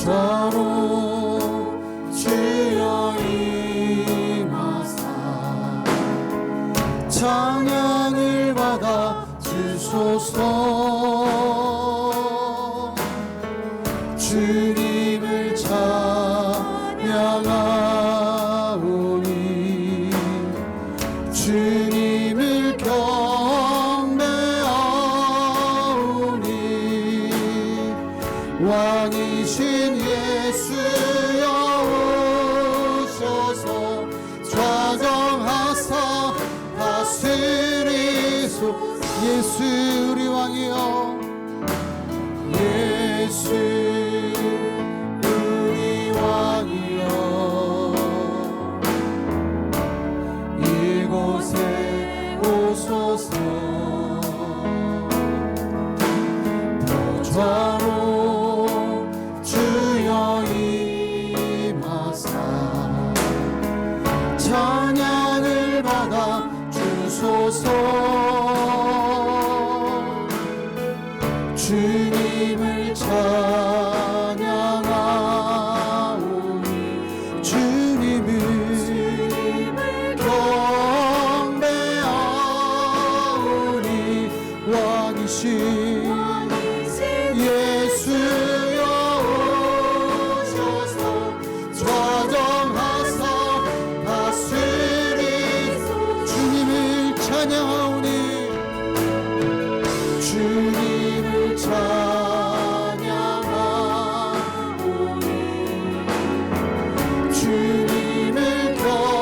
보좌로 주여 임하사 찬양을 받아 주소서. 주님을 찬양하오니 주님을 경배하오니 왕이신 예수여 오셔서 좌정하사 다스리소. 예수 우리 왕이여, 예수 우리 왕이여, 이곳에 오소서. 보좌로 주여 임하사 찬양을 받아 주소서. 주님을 찬양하오니 주님을 경배하오니 왕이신 예수여 오셔서 좌정하사 다스리소. 주님을 찬양하오니 주님을 찬양하오니 주님을 경배하오니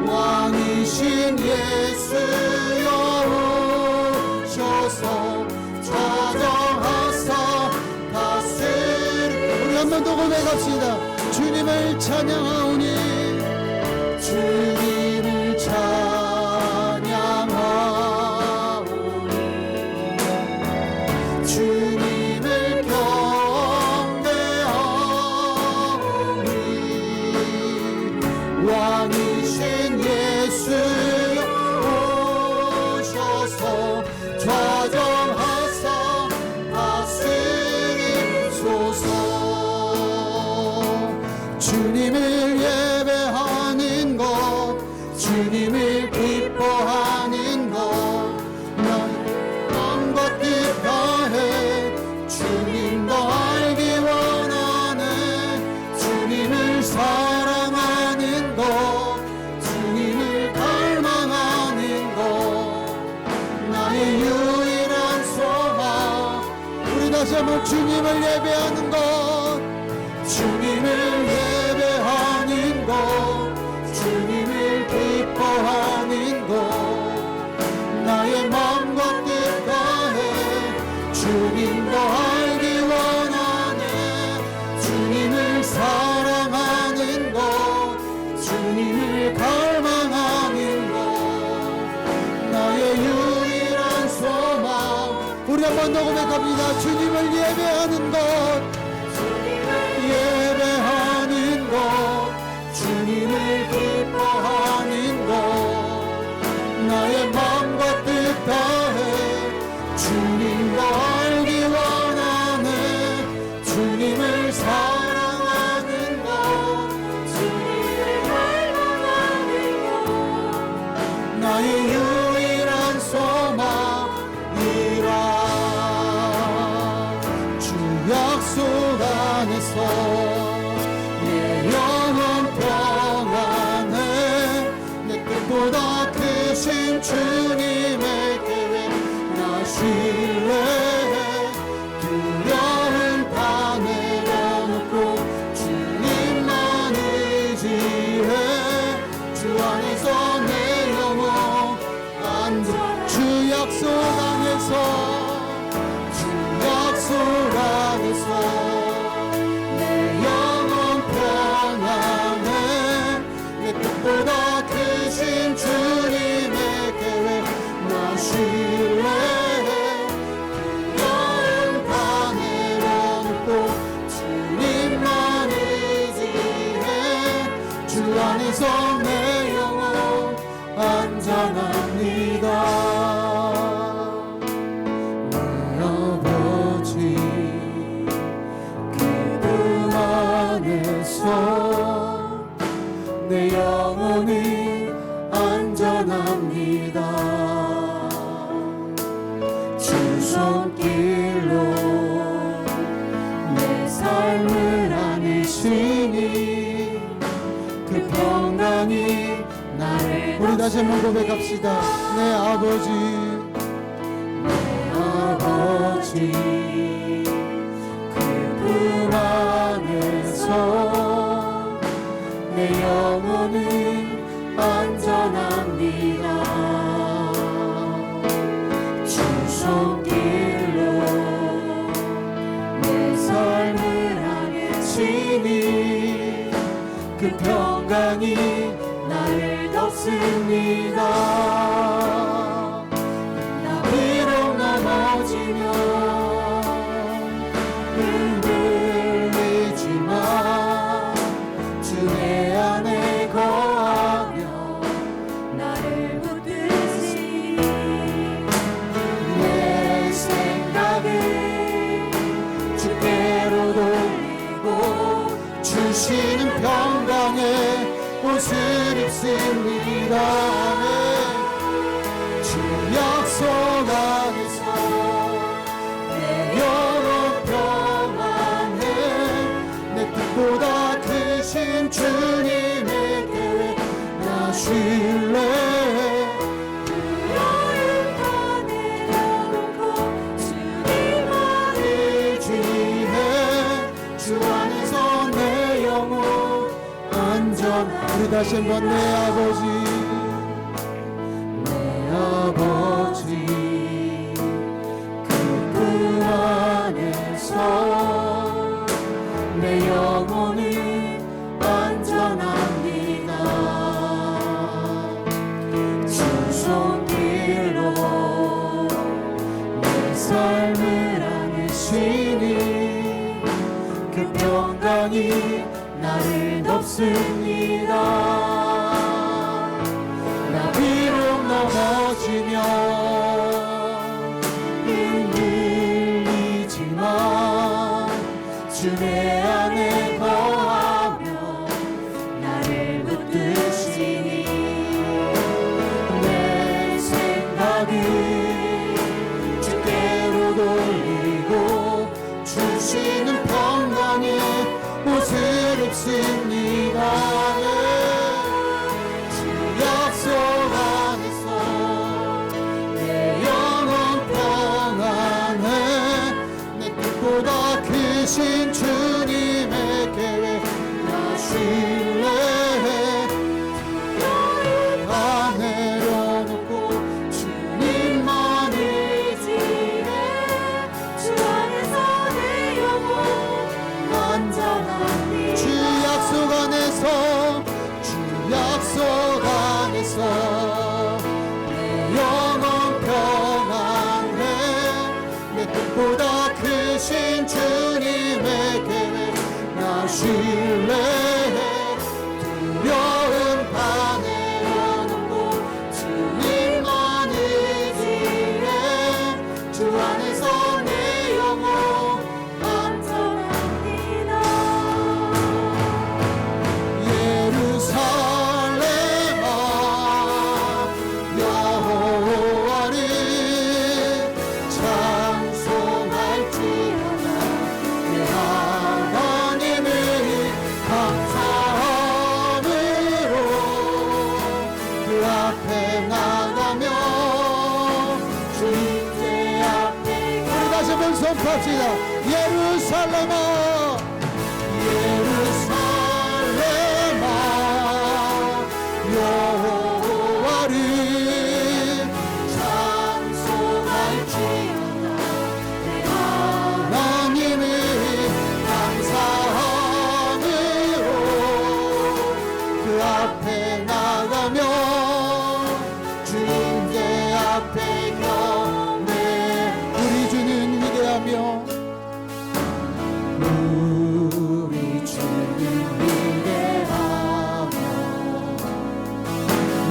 왕이신 예수여 오셔서 좌정하사 다스리. 우리 한 번 더 고백합시다. 주님을 찬양하오니 주님을 찬양하오니 주님을 경배하오니 왕이신 예수여 오셔서 좌정하사 다스리소서. 주님을 예배하는 것, 주님을 기뻐하는 것, 나의 마음과 뜻 다해 주님도 알기 원하네. 주님을 사랑하는 것, 주님을 갈망하는 것, 나의 유일한 소망. 우리 다시 한번 주님을 예배하는 것, 주님을 예배하는 것, 주님을 기뻐하는 것, 나의 마음과 뜻 다해 주님도 알기 원하네. 주님을 사랑하는 것, 주님을 갈망하는 것, 나의 유일한 소망. 우리 한 번 더 고백합니다. 주님을 예배하는 것, 예배하는 것, 주님을 기뻐하는 것, 나의 마음과 뜻 다해 주님도 알기 원하네. 주님을 사랑하는 것, 주님을 갈망하는 것, 나의 유일한 소망이라. 주 약속 안에서 내 영혼 평안해. 내 뜻보다 크신 주님의 계획 나 신뢰해. 두려움 다 내려놓고 주님만 의지해. 주 안에서 내 영혼 안전. 주 약속 안에서, 주 약속 안에서 내 영혼 평안해. 내 뜻보다 크신 주님의 계획 나 신뢰해. 손길로 내 삶을 안으시니 그 평강이 나를 우리 다시 한번 고백합시다. 내 아버지 그품 안에서 내 영혼은 안전합니다. 주 손길로 내 삶을 안으시니 그 평강이 나를 덮습니다. 나 비록 넘어지면 흔들리지만 주 내 안에 거하며 나를 붙드시니 내 생각을 주께로 돌리고 주시는 평강의 옷을 입습니다. 주 약속 안에서 내 영혼 평안해. 내 뜻보다 크신 주님의 계획 나 신뢰해. 두려움 다 내려놓고 주님만 의지해. 주 안에서 내 영혼 안전한. 우리 다시 한번 내 아버지 그품 안에서 내 영혼은 안전합니다. 주 손길로 내 삶을 안으시니 그 평강이 나를 덮습니다. 나 비록 넘어지면 흔들리지만 주 내 안에 거하며 나를 붙드시니 내 생각을 주께로 돌리고 주시는 평강의 옷을 입습니다. 주 약속 안에서 내 영혼 평안해. 내 뜻보다 크신 주님의 계획 나 신뢰해. 다 내려놓고 주님만 의지해. 주 안에서 내 영혼 안전합니다. 주 약속 안에서 주 약속 안에서 내 영혼 평안해. 내 뜻보다 크신 주님의 계획 나 신뢰해. 두려움 다 내려놓고 주님만 의지해. 주 안에서 내 영혼 안전합니다. 예루살렘아 여호와를 찬송할지어다. 내 하나님을 감사함으로 그 앞에 나가며 주님의 앞에 우리 다시 한번 선포합시다. 예루살렘아 예루살렘아 여호와를 찬송할지어다. 내 하나님을 감사함으로 그 앞에 나가며 주님의 앞에 경배. 우리 주는 위대하며 우리 주는 위대하며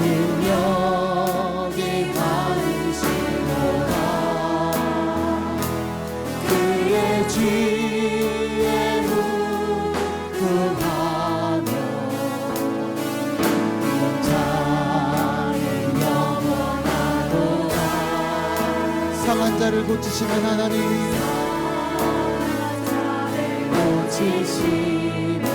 능력이 많으시도다. 그의 지혜 무궁하며 인자는 영원하도다. 상한 자를 고치시는 하나님, 고치시며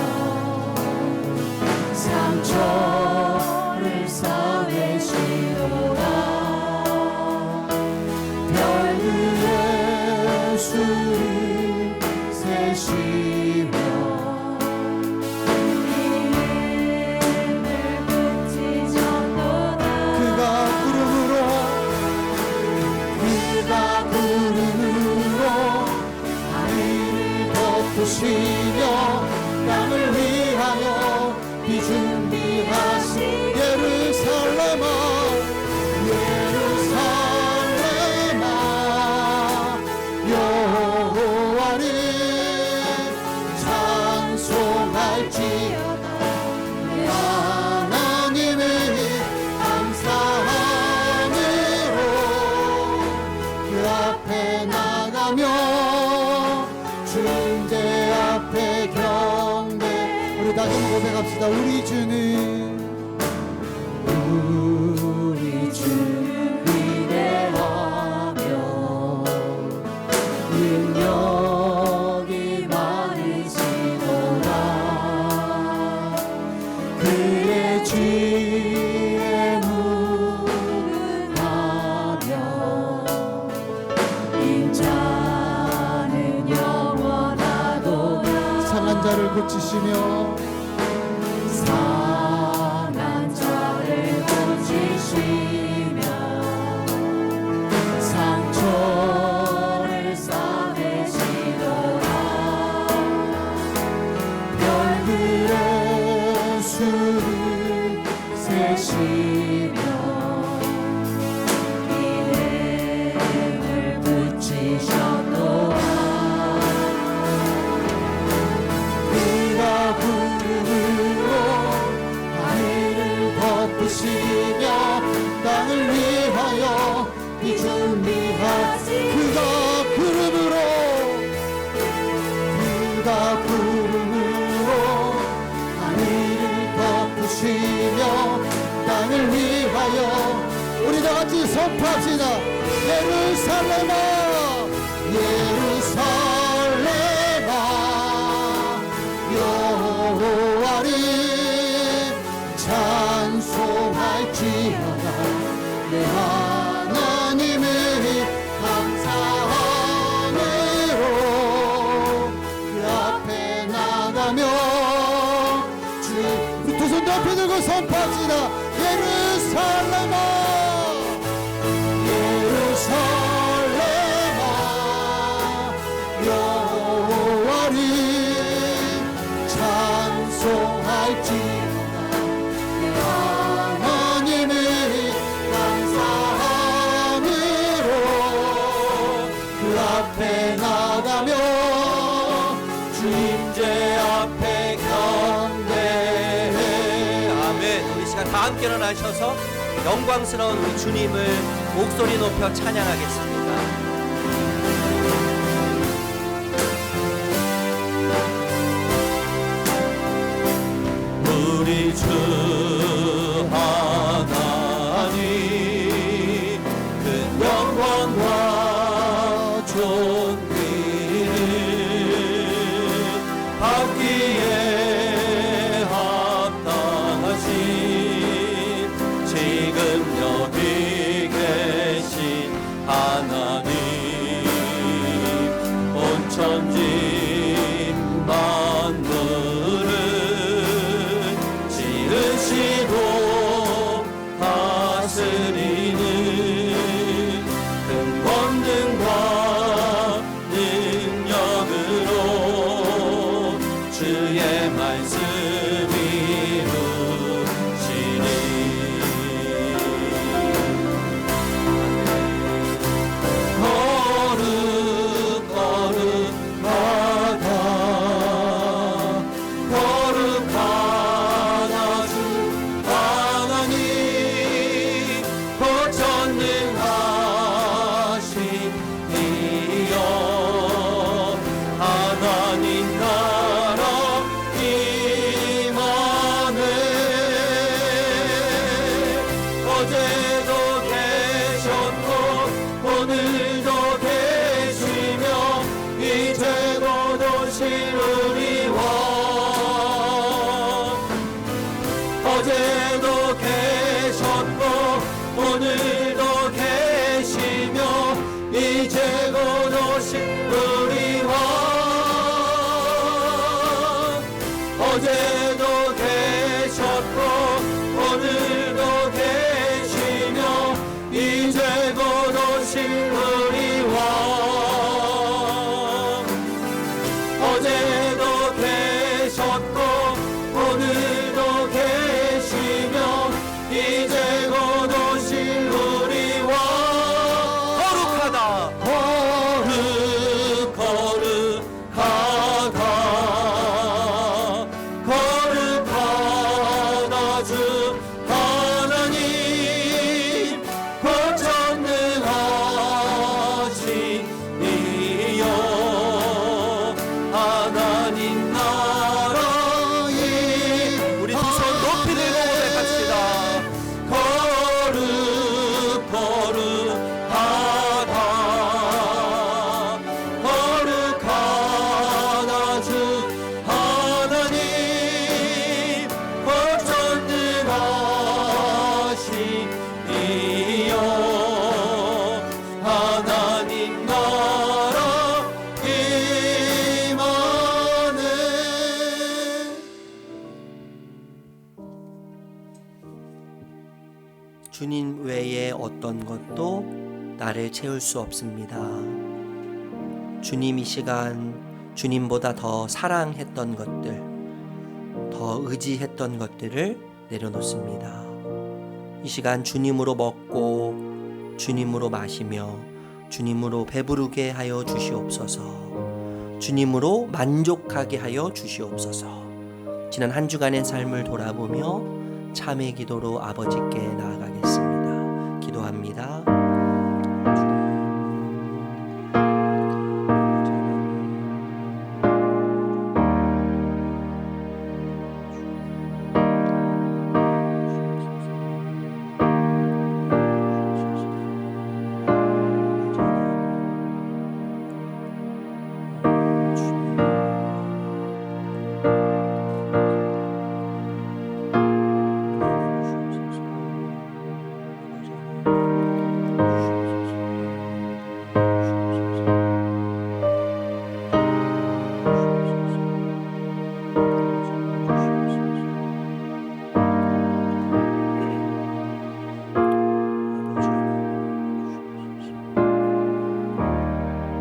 상처를 싸매시도다. 별들의 수를 세시며 이름을 붙이셨도다. 그가 구름으로 하늘을 덮으시며 땅을 위하여 비준비하신 예루살렘아, 예루살렘아, 여호와를 찬송할지어다. 하나님을 감사함으로 그 앞에 나가며 주님의 앞에 경배. 우리 다시 고백합시다. 우리 주는 위대하며 능력이 많으시도다. 그의 지혜 무궁하며 인자는 영원하도다. 상한 자를 고치시며 상한 자를 고치시며 상처를 싸매시도다. 별들의 수를 세시며 이름을 붙이셨도다. 그가 구름으로 하늘을 덮으시며 땅을 위하여 비준비하신 그가 구름으로 하늘을 덮으시며 땅을 위하여 우리 다 같이 선포합시다. 예루살렘아, 예루살렘아, 여호와를 찬송할지어다. 내 하나님을 감사함으로 그 앞에 나가며 우리 두 손 높이 들고 선포합시다. 예루살렘아, 예루살렘아, 여호와를 찬송할지어다. 내 하나님을 감사함으로 그 앞에 나가며 주님제 앞에 경배해. 아멘. 우리 시간 다 함께 일어나셔서 영광스러운 우리 주님을 목소리 높여 찬양하겠습니다. 우리 주 하나님 큰 영광과 존귀를 받기에 합당하신 지금 여기 계신 하나님 되신 우리 왕 어제도 계셨고 오늘도 계시며 이제 곧 오실 우리 왕 어제도 계셨고 오늘도 계시며 이제 곧 오실 우리 왕 거룩하다 거룩하다 주 하나님 권전능하신 이여 하나님 나라에 우리 두 손 높이 들고 고백합시다. 거룩하다 주 하나님 권전능하신 이여 하나님 나라 임하네. 주님 외에 어떤 것도 나를 채울 수 없습니다. 주님 이 시간 주님보다 더 사랑했던 것들, 더 의지했던 것들을 내려놓습니다. 이 시간 주님으로 먹고 주님으로 마시며 주님으로 배부르게 하여 주시옵소서. 주님으로 만족하게 하여 주시옵소서. 지난 한 주간의 삶을 돌아보며 참회 기도로 아버지께 나아가겠습니다. 기도합니다.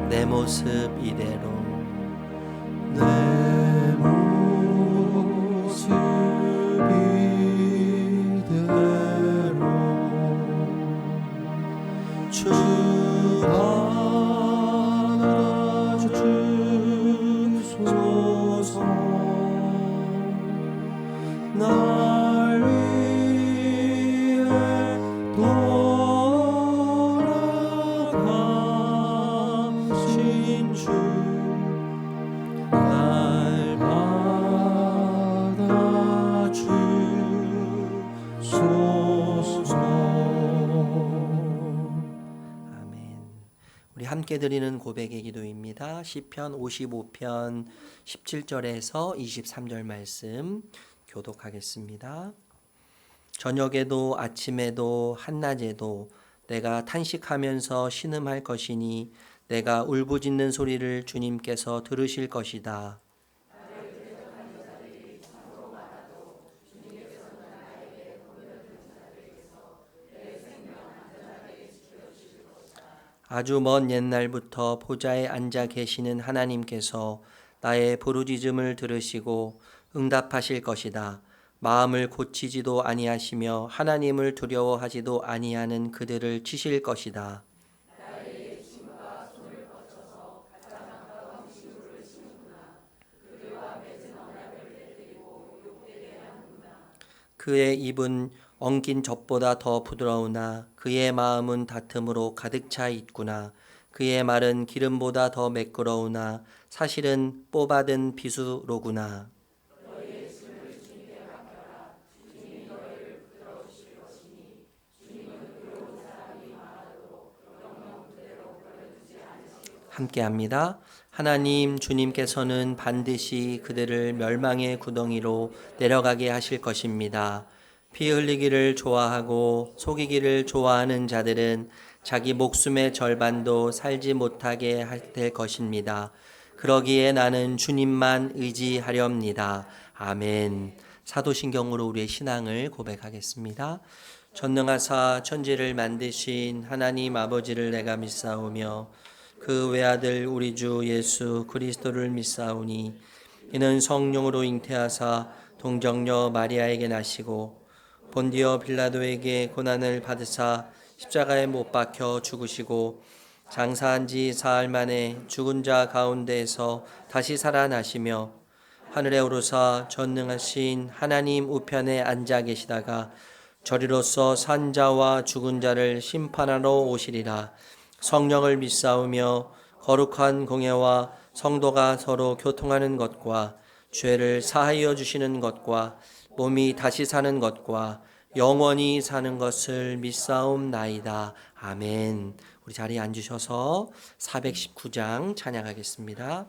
내 모습 이대로 내 모습 이대로 주 받아주소서. 날 위해 돌아가신 주 날 받아주소서. 아멘. 우리 함께 드리는 고백의 기도입니다. 시편 55편 17절에서 23절 말씀 교독하겠습니다. 저녁에도 아침에도 한낮에도 내가 탄식하면서 신음할 것이니 내가 울부짖는 소리를 주님께서 들으실 것이다. 아주 먼 옛날부터 보좌에 앉아 계시는 하나님께서 나의 부르짖음을 들으시고 응답하실 것이다. 마음을 고치지도 아니하시며 하나님을 두려워하지도 아니하는 그들을 치실 것이다. 그의 입은 엉킨 젖보다 더 부드러우나 그의 마음은 다툼으로 가득 차 있구나. 그의 말은 기름보다 더 매끄러우나 사실은 뽑아든 비수로구나. 함께합니다. 하나님 주님께서는 반드시 그들을 멸망의 구덩이로 내려가게 하실 것입니다. 피 흘리기를 좋아하고 속이기를 좋아하는 자들은 자기 목숨의 절반도 살지 못하게 될 것입니다. 그러기에 나는 주님만 의지하렵니다. 아멘. 사도신경으로 우리의 신앙을 고백하겠습니다. 전능하사 천지를 만드신 하나님 아버지를 내가 믿사오며 그 외아들 우리 주 예수 그리스도를 믿사오니 이는 성령으로 잉태하사 동정녀 마리아에게 나시고 본디오 빌라도에게 고난을 받으사 십자가에 못 박혀 죽으시고 장사한 지 사흘 만에 죽은 자 가운데에서 다시 살아나시며 하늘에 오르사 전능하신 하나님 우편에 앉아 계시다가 저리로서 산 자와 죽은 자를 심판하러 오시리라. 성령을 믿사오며 거룩한 공예와 성도가 서로 교통하는 것과 죄를 사하여 주시는 것과 몸이 다시 사는 것과 영원히 사는 것을 믿사옵나이다. 아멘. 우리 자리에 앉으셔서 419장 찬양하겠습니다.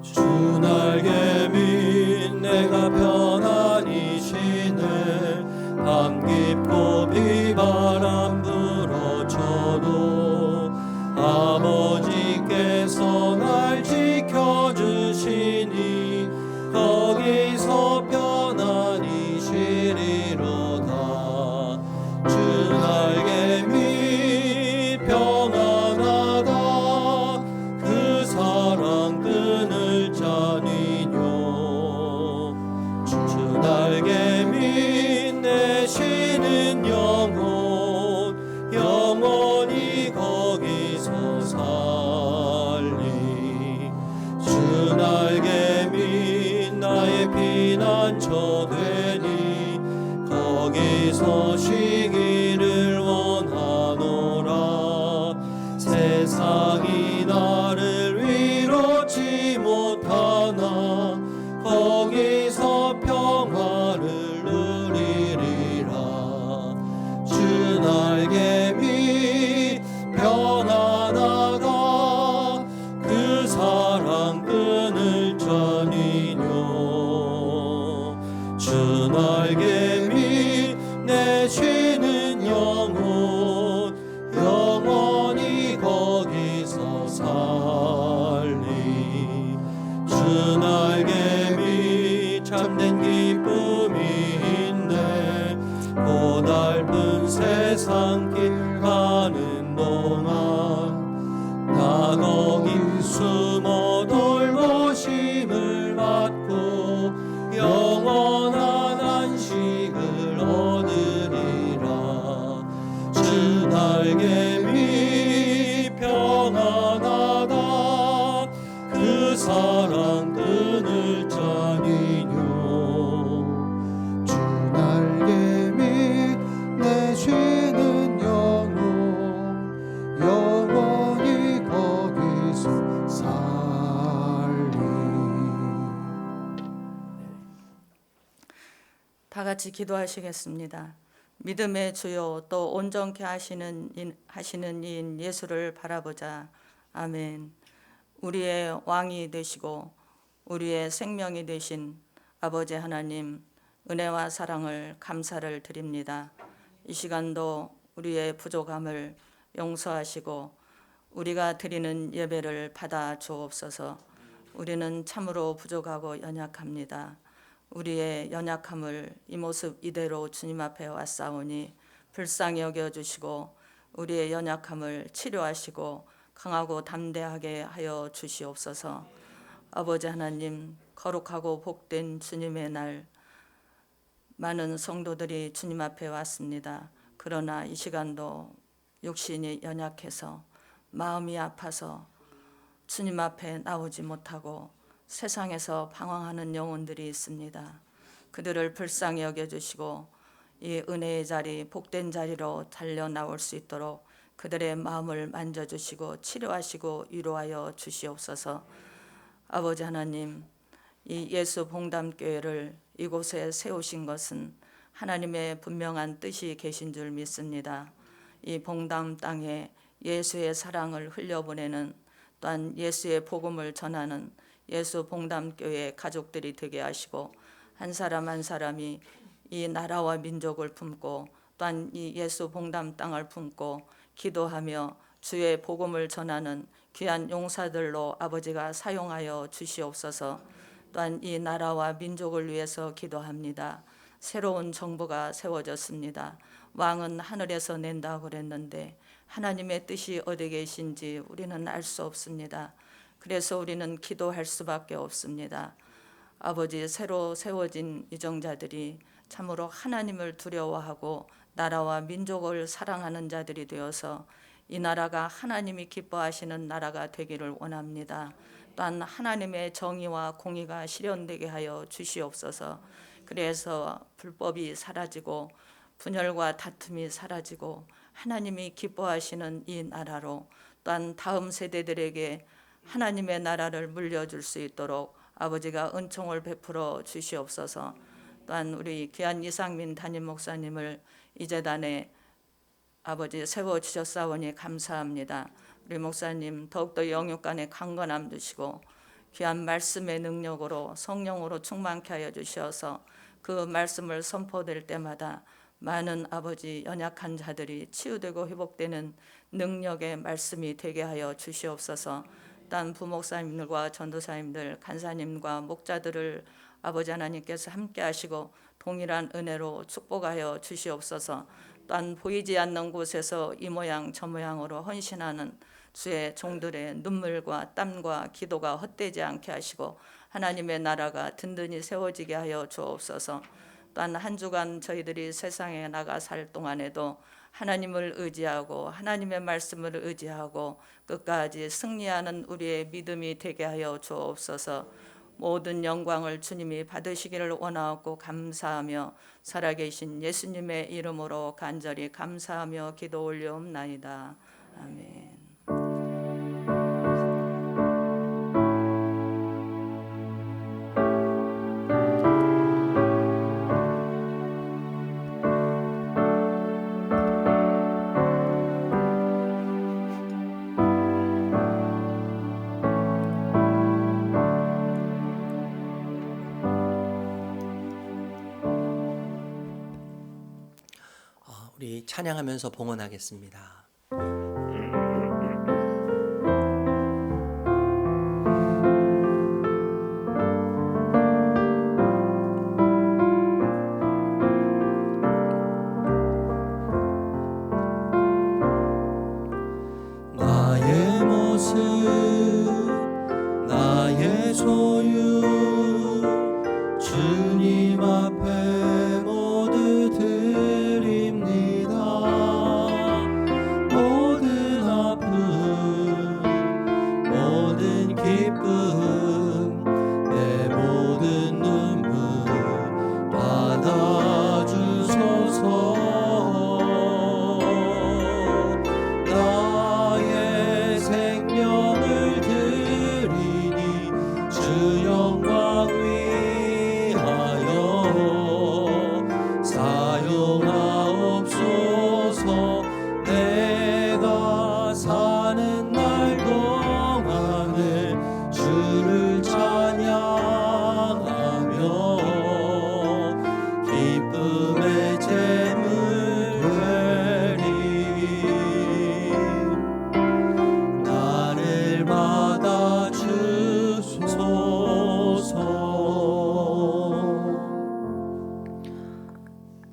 주 날개밑 내가 편안히 쉬네. 밤 깊고 비바람 불어쳐도 아버지께서 날 지켜주시니 거기서 편안히 쉬리로다. 주 날개밑 평안하다. 그 사랑 끈을 짜니뇨. 주 날개밑 내 쉬는 영혼 영원히 거기서 살리. 주 날개밑 나의 피난처 되니 거기서 쉬기를 원하노라. 세상이 나를 위로치 못하나 거기서 평화를 누리리라. 주 날개밑 평안하다. 그 사랑 끈을 짜니뇨. 주 날개밑 내 쉬는 영혼 영원히 거기서 살리. 주 날개밑 참된 기쁨이 있네. 고달픈 세상 길 가는 동안 나 거기 숨어 돌보심을 받고 영원한 안식을 얻으리라. 주 날개밑 평안하다. 그 사랑 끈을 짜니뇨. 주 날개밑 내 쉬는 영혼 영원히 거기서 살리. 다 같이 기도하시겠습니다. 믿음의 주요 또 온전케 하시는 이인 예수를 바라보자. 아멘. 우리의 왕이 되시고 우리의 생명이 되신 아버지 하나님, 은혜와 사랑을 감사를 드립니다. 이 시간도 우리의 부족함을 용서하시고 우리가 드리는 예배를 받아 주옵소서. 우리는 참으로 부족하고 연약합니다. 우리의 연약함을 이 모습 이대로 주님 앞에 왔사오니 불쌍히 여겨주시고 우리의 연약함을 치료하시고 강하고 담대하게 하여 주시옵소서. 아버지 하나님, 거룩하고 복된 주님의 날, 많은 성도들이 주님 앞에 왔습니다. 그러나 이 시간도 육신이 연약해서 마음이 아파서 주님 앞에 나오지 못하고 세상에서 방황하는 영혼들이 있습니다. 그들을 불쌍히 여겨주시고 이 은혜의 자리, 복된 자리로 달려 나올 수 있도록 그들의 마음을 만져주시고 치료하시고 위로하여 주시옵소서. 아버지 하나님, 이 예수 봉담교회를 이곳에 세우신 것은 하나님의 분명한 뜻이 계신 줄 믿습니다. 이 봉담 땅에 예수의 사랑을 흘려보내는 또한 예수의 복음을 전하는 예수 봉담교회 가족들이 되게 하시고 한 사람 한 사람이 이 나라와 민족을 품고 또한 이 예수 봉담 땅을 품고 기도하며 주의 복음을 전하는 귀한 용사들로 아버지가 사용하여 주시옵소서. 또한 이 나라와 민족을 위해서 기도합니다. 새로운 정부가 세워졌습니다. 왕은 하늘에서 낸다고 그랬는데 하나님의 뜻이 어디 계신지 우리는 알 수 없습니다. 그래서 우리는 기도할 수밖에 없습니다. 아버지, 새로 세워진 유정자들이 참으로 하나님을 두려워하고 나라와 민족을 사랑하는 자들이 되어서 이 나라가 하나님이 기뻐하시는 나라가 되기를 원합니다. 또한 하나님의 정의와 공의가 실현되게 하여 주시옵소서. 그래서 불법이 사라지고 분열과 다툼이 사라지고 하나님이 기뻐하시는 이 나라로 또한 다음 세대들에게 하나님의 나라를 물려줄 수 있도록 아버지가 은총을 베풀어 주시옵소서. 또한 우리 귀한 이상민 담임 목사님을 이 재단에 아버지 세워주셨사오니 감사합니다. 우리 목사님 더욱더 영육간에 강건함 주시고 귀한 말씀의 능력으로 성령으로 충만케 하여 주셔서 그 말씀을 선포될 때마다 많은 아버지 연약한 자들이 치유되고 회복되는 능력의 말씀이 되게 하여 주시옵소서. 또한 부목사님들과 전도사님들, 간사님과 목자들을 아버지 하나님께서 함께 하시고 동일한 은혜로 축복하여 주시옵소서. 또한 보이지 않는 곳에서 이 모양 저 모양으로 헌신하는 주의 종들의 눈물과 땀과 기도가 헛되지 않게 하시고 하나님의 나라가 든든히 세워지게 하여 주옵소서. 또한 한 주간 저희들이 세상에 나가 살 동안에도 하나님을 의지하고 하나님의 말씀을 의지하고 끝까지 승리하는 우리의 믿음이 되게 하여 주옵소서. 모든 영광을 주님이 받으시기를 원하옵고 감사하며 살아계신 예수님의 이름으로 간절히 감사하며 기도 올려옵나이다. 아멘. 우리 찬양하면서 봉헌하겠습니다. 나의 모습 나의 소유 주님 앞에 모두 드립니다. 모든 아픔 모든 기쁨 내 모든 눈물 받아주소서. 나의 생명을 드리니 주 영광 위하여 사용하옵소서. 내가 사는 날 동안에 주를 찬양하며 기쁨의 제물 되리. 나를 받아주소서.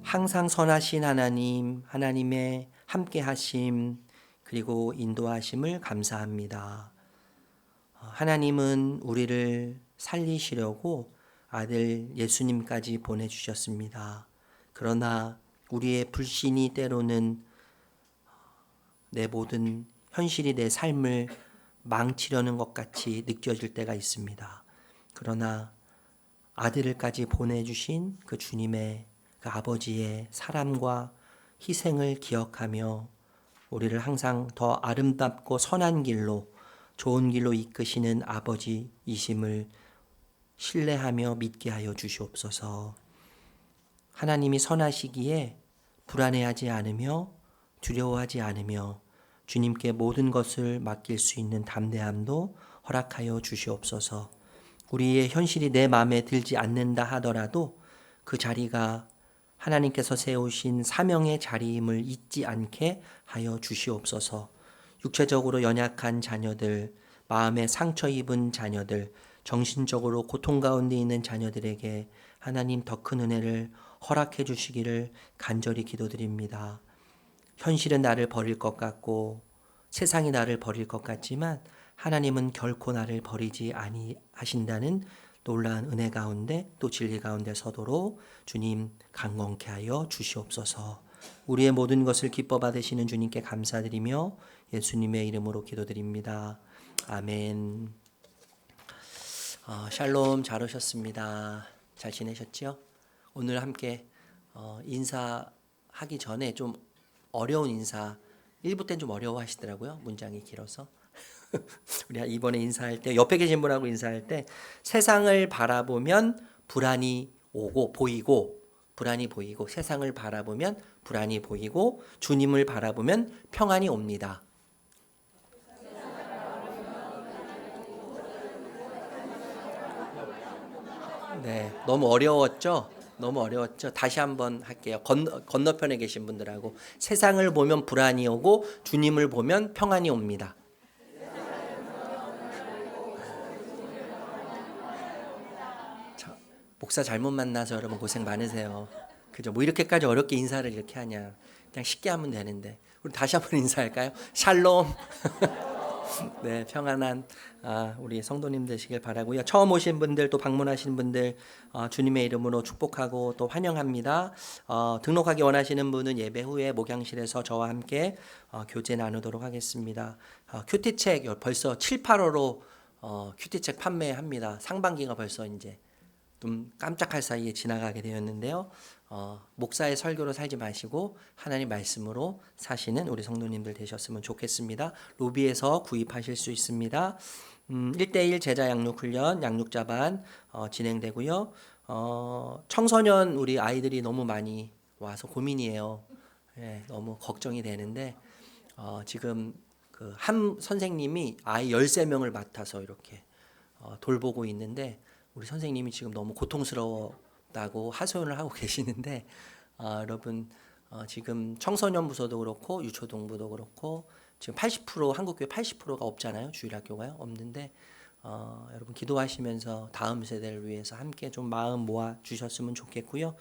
항상 선하신 하나님, 하나님의 함께하심 그리고 인도하심을 감사합니다. 하나님은 우리를 살리시려고 아들 예수님까지 보내주셨습니다. 그러나 우리의 불신이 때로는 내 모든 현실이 내 삶을 망치려는 것 같이 느껴질 때가 있습니다. 그러나 아들을까지 보내주신 그 주님의 그 아버지의 사랑과 희생을 기억하며 우리를 항상 더 아름답고 선한 길로 좋은 길로 이끄시는 아버지이심을 신뢰하며 믿게 하여 주시옵소서. 하나님이 선하시기에 불안해하지 않으며 두려워하지 않으며 주님께 모든 것을 맡길 수 있는 담대함도 허락하여 주시옵소서. 우리의 현실이 내 마음에 들지 않는다 하더라도 그 자리가 하나님께서 세우신 사명의 자리임을 잊지 않게 하여 주시옵소서. 육체적으로 연약한 자녀들, 마음에 상처 입은 자녀들, 정신적으로 고통 가운데 있는 자녀들에게 하나님 더 큰 은혜를 허락해 주시기를 간절히 기도드립니다. 현실은 나를 버릴 것 같고 세상이 나를 버릴 것 같지만 하나님은 결코 나를 버리지 아니하신다는 놀라운 은혜 가운데 또 진리 가운데 서도록 주님 강건케 하여 주시옵소서. 우리의 모든 것을 기뻐 받으시는 주님께 감사드리며 예수님의 이름으로 기도드립니다. 아멘. 샬롬, 잘 오셨습니다. 잘 지내셨죠? 오늘 함께 인사하기 전에 좀 어려운 인사 1부 때는 좀 어려워하시더라고요. 문장이 길어서. 우리 이번에 인사할 때 옆에 계신 분하고 인사할 때 세상을 바라보면 불안이 오고 보이고 불안이 보이고 세상을 바라보면 불안이 보이고 주님을 바라보면 평안이 옵니다. 네, 너무 어려웠죠? 너무 어려웠죠? 다시 한번 할게요. 건너편에 계신 분들하고 세상을 보면 불안이 오고 주님을 보면 평안이 옵니다. 목사 잘못 만나서 여러분 고생 많으세요. 그죠? 뭐 이렇게까지 어렵게 인사를 이렇게 하냐. 그냥 쉽게 하면 되는데. 우리 다시 한번 인사할까요? 샬롬. 네, 평안한 우리 성도님 되시길 바라고요. 처음 오신 분들 또 방문하신 분들 주님의 이름으로 축복하고 또 환영합니다. 등록하기 원하시는 분은 예배 후에 목양실에서 저와 함께 교제 나누도록 하겠습니다. 큐티책 벌써 7, 8호로 큐티책 판매합니다. 상반기가 벌써 이제 좀 깜짝할 사이에 지나가게 되었는데요. 목사의 설교로 살지 마시고 하나님 말씀으로 사시는 우리 성도님들 되셨으면 좋겠습니다. 로비에서 구입하실 수 있습니다. 1대1 제자 양육 훈련, 양육자반 진행되고요. 청소년 우리 아이들이 너무 많이 와서 고민이에요. 예, 너무 걱정이 되는데 지금 그 한 선생님이 아이 13명을 맡아서 이렇게 돌보고 있는데 우리 선생님이 지금 너무 고통스러웠다고 하소연을 하고 계시는데 여러분 지금 청소년 부서도 그렇고 유초동부도 그렇고 지금 80% 한국교회 80%가 없잖아요. 주일학교가요. 없는데 여러분 기도하시면서 다음 세대를 위해서 함께 좀 마음 모아 주셨으면 좋겠고요.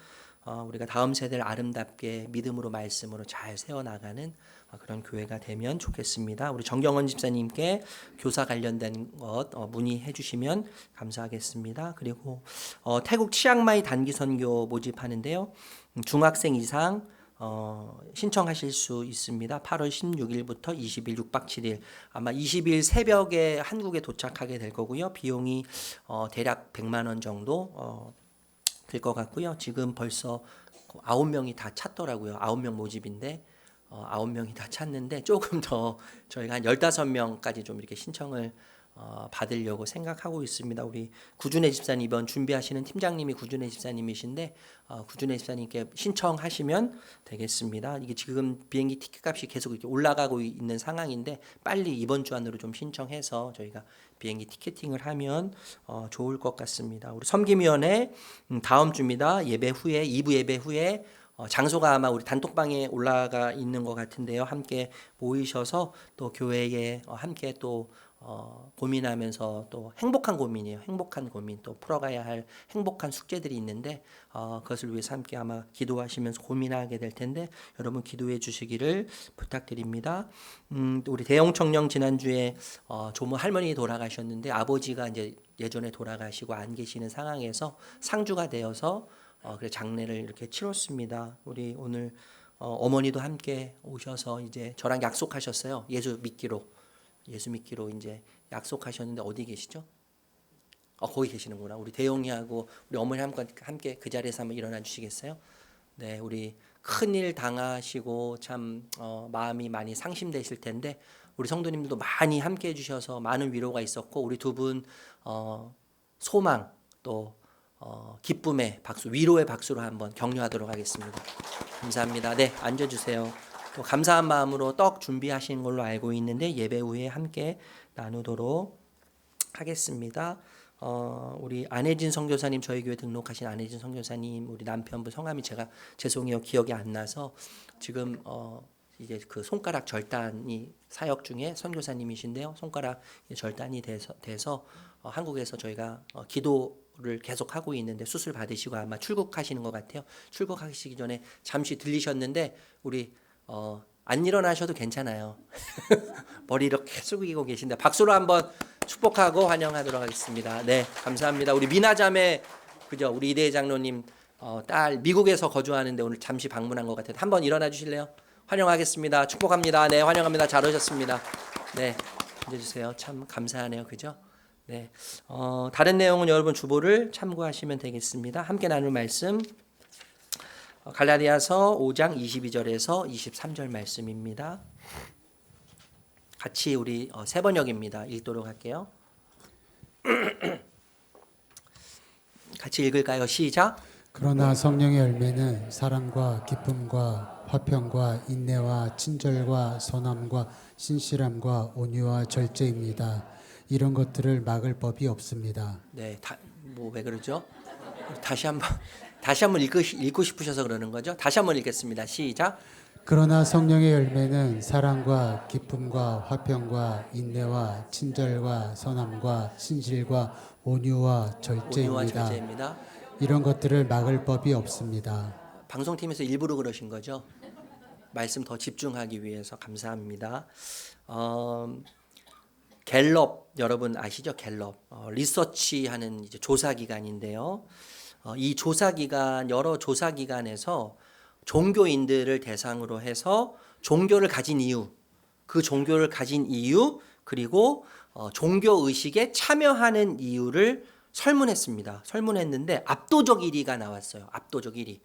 우리가 다음 세대를 아름답게 믿음으로 말씀으로 잘 세워나가는 그런 교회가 되면 좋겠습니다. 우리 정경원 집사님께 교사 관련된 것 문의해 주시면 감사하겠습니다. 그리고 태국 치앙마이 단기 선교 모집하는데요. 중학생 이상 신청하실 수 있습니다. 8월 16일부터 20일 6박 7일 아마 20일 새벽에 한국에 도착하게 될 거고요. 비용이 대략 100만 원 정도 될 것 같고요. 지금 벌써 9명이 다 찼더라고요. 9명 모집인데 9명이 다 찼는데 조금 더 저희가 한 15명까지 좀 이렇게 신청을 받으려고 생각하고 있습니다. 우리 구준혜 집사님 이번 준비하시는 팀장님이 구준혜 집사님이신데 구준혜 집사님께 신청하시면 되겠습니다. 이게 지금 비행기 티켓값이 계속 이렇게 올라가고 있는 상황인데 빨리 이번 주 안으로 좀 신청해서 저희가 비행기 티켓팅을 하면 좋을 것 같습니다. 우리 섬김위원회 다음 주입니다. 예배 후에 2부 예배 후에 장소가 아마 우리 단톡방에 올라가 있는 것 같은데요. 함께 모이셔서 또 교회에 함께 또 고민하면서 또 행복한 고민이에요. 행복한 고민 또 풀어가야 할 행복한 숙제들이 있는데 그것을 위해서 함께 아마 기도하시면서 고민하게 될 텐데 여러분 기도해 주시기를 부탁드립니다. 우리 대영청령 지난주에 조모 할머니 돌아가셨는데 아버지가 이제 예전에 돌아가시고 안 계시는 상황에서 상주가 되어서 그래서 장례를 이렇게 치렀습니다. 우리 오늘 어머니도 함께 오셔서 이제 저랑 약속하셨어요. 예수 믿기로 이제 약속하셨는데 어디 계시죠? 거기 계시는구나. 우리 대용이하고 우리 어머니 함께 그 자리에서 한번 일어나 주시겠어요? 네, 우리 큰일 당하시고 참 마음이 많이 상심되실 텐데 우리 성도님들도 많이 함께 해주셔서 많은 위로가 있었고 우리 두 분 소망 또 기쁨의 박수, 위로의 박수로 한번 격려하도록 하겠습니다. 감사합니다. 네, 앉아주세요. 또 감사한 마음으로 떡 준비하신 걸로 알고 있는데 예배 후에 함께 나누도록 하겠습니다. 우리 안혜진 선교사님, 저희 교회 등록하신 안혜진 선교사님, 우리 남편분 성함이 제가 죄송해요, 기억이 안 나서 지금 이제 그 손가락 절단이 사역 중에 선교사님이신데요. 손가락 절단이 돼서 한국에서 저희가 기도를 계속 하고 있는데 수술 받으시고 아마 출국하시는 것 같아요. 출국하시기 전에 잠시 들리셨는데 우리 안 일어나셔도 괜찮아요. 머리 이렇게 숙이고 계신데 박수로 한번 축복하고 환영하도록 하겠습니다. 네, 감사합니다. 우리 미나자매 그죠? 우리 이대희 장로님 딸 미국에서 거주하는데 오늘 잠시 방문한 것 같아요. 한번 일어나 주실래요? 환영하겠습니다. 축복합니다. 네, 환영합니다. 잘 오셨습니다. 네, 앉아주세요. 참 감사하네요, 그죠? 네, 다른 내용은 여러분 주보를 참고하시면 되겠습니다. 함께 나눌 말씀 갈라디아서 5장 22절에서 23절 말씀입니다. 같이 우리 세 번역입니다. 읽도록 할게요. 같이 읽을까요? 시작. 그러나 성령의 열매는 사랑과 기쁨과 화평과 인내와 친절과 선함과 신실함과 온유와 절제입니다. 이런 것들을 막을 법이 없습니다. 네, 뭐 왜 그러죠? 다시 한번 읽고 싶으셔서 그러는 거죠? 다시 한번 읽겠습니다. 시작. 그러나 성령의 열매는 사랑과 기쁨과 화평과 인내와 친절과 선함과 신실과 온유와 절제입니다. 이런 것들을 막을 법이 없습니다. 방송팀에서 일부러 그러신 거죠? 말씀 더 집중하기 위해서 감사합니다. 갤럽 여러분 아시죠? 갤럽 리서치하는 이제 조사 기관인데요. 이 조사 기관 여러 조사 기관에서 종교인들을 대상으로 해서 종교를 가진 이유, 그 종교를 가진 이유 그리고 종교 의식에 참여하는 이유를 설문했습니다. 설문했는데 압도적 1위가 나왔어요. 압도적 1위.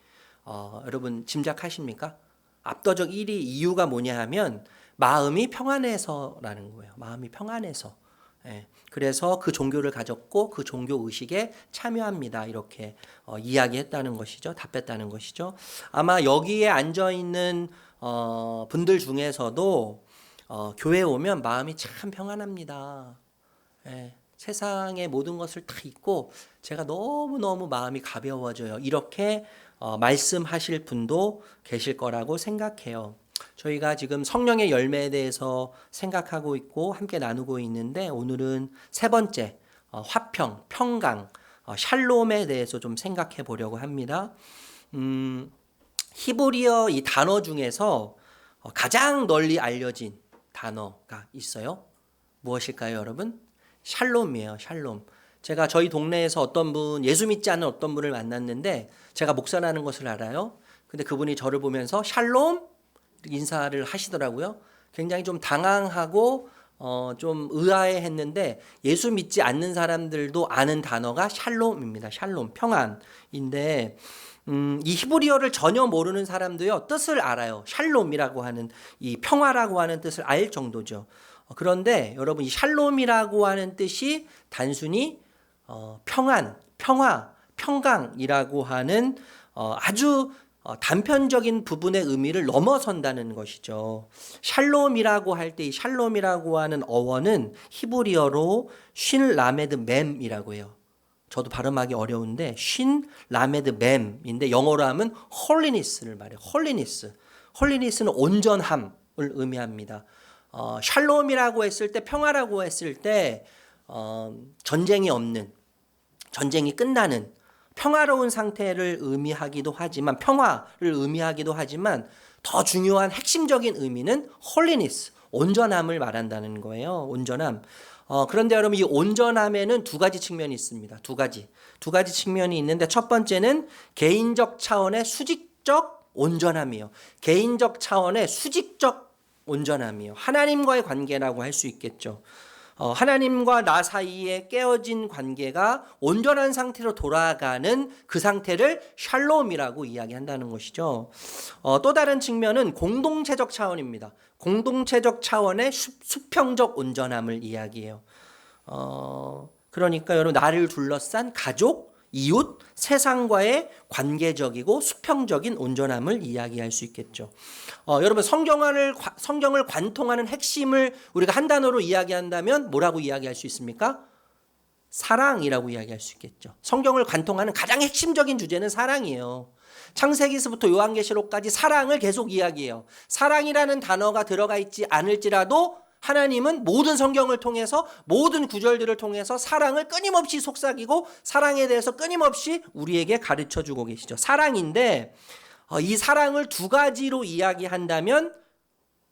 여러분 짐작하십니까? 압도적 1위 이유가 뭐냐 하면 마음이 평안해서라는 거예요. 마음이 평안해서. 예. 그래서 그 종교를 가졌고 그 종교 의식에 참여합니다. 이렇게 이야기했다는 것이죠. 답했다는 것이죠. 아마 여기에 앉아 있는 분들 중에서도 교회에 오면 마음이 참 평안합니다. 예. 세상의 모든 것을 다 잊고 제가 너무너무 마음이 가벼워져요. 이렇게 말씀하실 분도 계실 거라고 생각해요. 저희가 지금 성령의 열매에 대해서 생각하고 있고 함께 나누고 있는데 오늘은 세 번째 화평, 평강, 샬롬에 대해서 좀 생각해 보려고 합니다. 히브리어 이 단어 중에서 가장 널리 알려진 단어가 있어요. 무엇일까요, 여러분? 샬롬이에요. 샬롬. 제가 저희 동네에서 어떤 분, 예수 믿지 않는 어떤 분을 만났는데 제가 목사라는 것을 알아요. 근데 그분이 저를 보면서 샬롬 인사를 하시더라고요. 굉장히 좀 당황하고 좀 의아해했는데 예수 믿지 않는 사람들도 아는 단어가 샬롬입니다. 샬롬, 평안인데 이 히브리어를 전혀 모르는 사람도요 뜻을 알아요. 샬롬이라고 하는 이 평화라고 하는 뜻을 알 정도죠. 그런데 여러분 이 샬롬이라고 하는 뜻이 단순히 평안, 평화, 평강이라고 하는 아주 단편적인 부분의 의미를 넘어선다는 것이죠. 샬롬이라고 할 때 이 샬롬이라고 하는 어원은 히브리어로 쉰 라메드 mem이라고 해요. 저도 발음하기 어려운데 쉰 라메드 mem인데 영어로 하면 holiness를 말해요. holiness는 온전함을 의미합니다. 샬롬이라고 했을 때 평화라고 했을 때 전쟁이 없는, 전쟁이 끝나는 평화로운 상태를 의미하기도 하지만 평화를 의미하기도 하지만 더 중요한 핵심적인 의미는 holiness, 온전함을 말한다는 거예요. 온전함. 그런데 여러분 이 온전함에는 두 가지 측면이 있습니다. 두 가지 측면이 있는데 첫 번째는 개인적 차원의 수직적 온전함이에요. 개인적 차원의 수직적 온전함이에요. 하나님과의 관계라고 할 수 있겠죠. 하나님과 나 사이에 깨어진 관계가 온전한 상태로 돌아가는 그 상태를 샬롬이라고 이야기한다는 것이죠. 또 다른 측면은 공동체적 차원입니다. 공동체적 차원의 수평적 온전함을 이야기해요. 그러니까 여러분 나를 둘러싼 가족, 이웃, 세상과의 관계적이고 수평적인 온전함을 이야기할 수 있겠죠. 여러분 성경을 관통하는 핵심을 우리가 한 단어로 이야기한다면 뭐라고 이야기할 수 있습니까? 사랑이라고 이야기할 수 있겠죠. 성경을 관통하는 가장 핵심적인 주제는 사랑이에요. 창세기서부터 요한계시록까지 사랑을 계속 이야기해요. 사랑이라는 단어가 들어가 있지 않을지라도 하나님은 모든 성경을 통해서 모든 구절들을 통해서 사랑을 끊임없이 속삭이고 사랑에 대해서 끊임없이 우리에게 가르쳐주고 계시죠. 사랑인데 이 사랑을 두 가지로 이야기한다면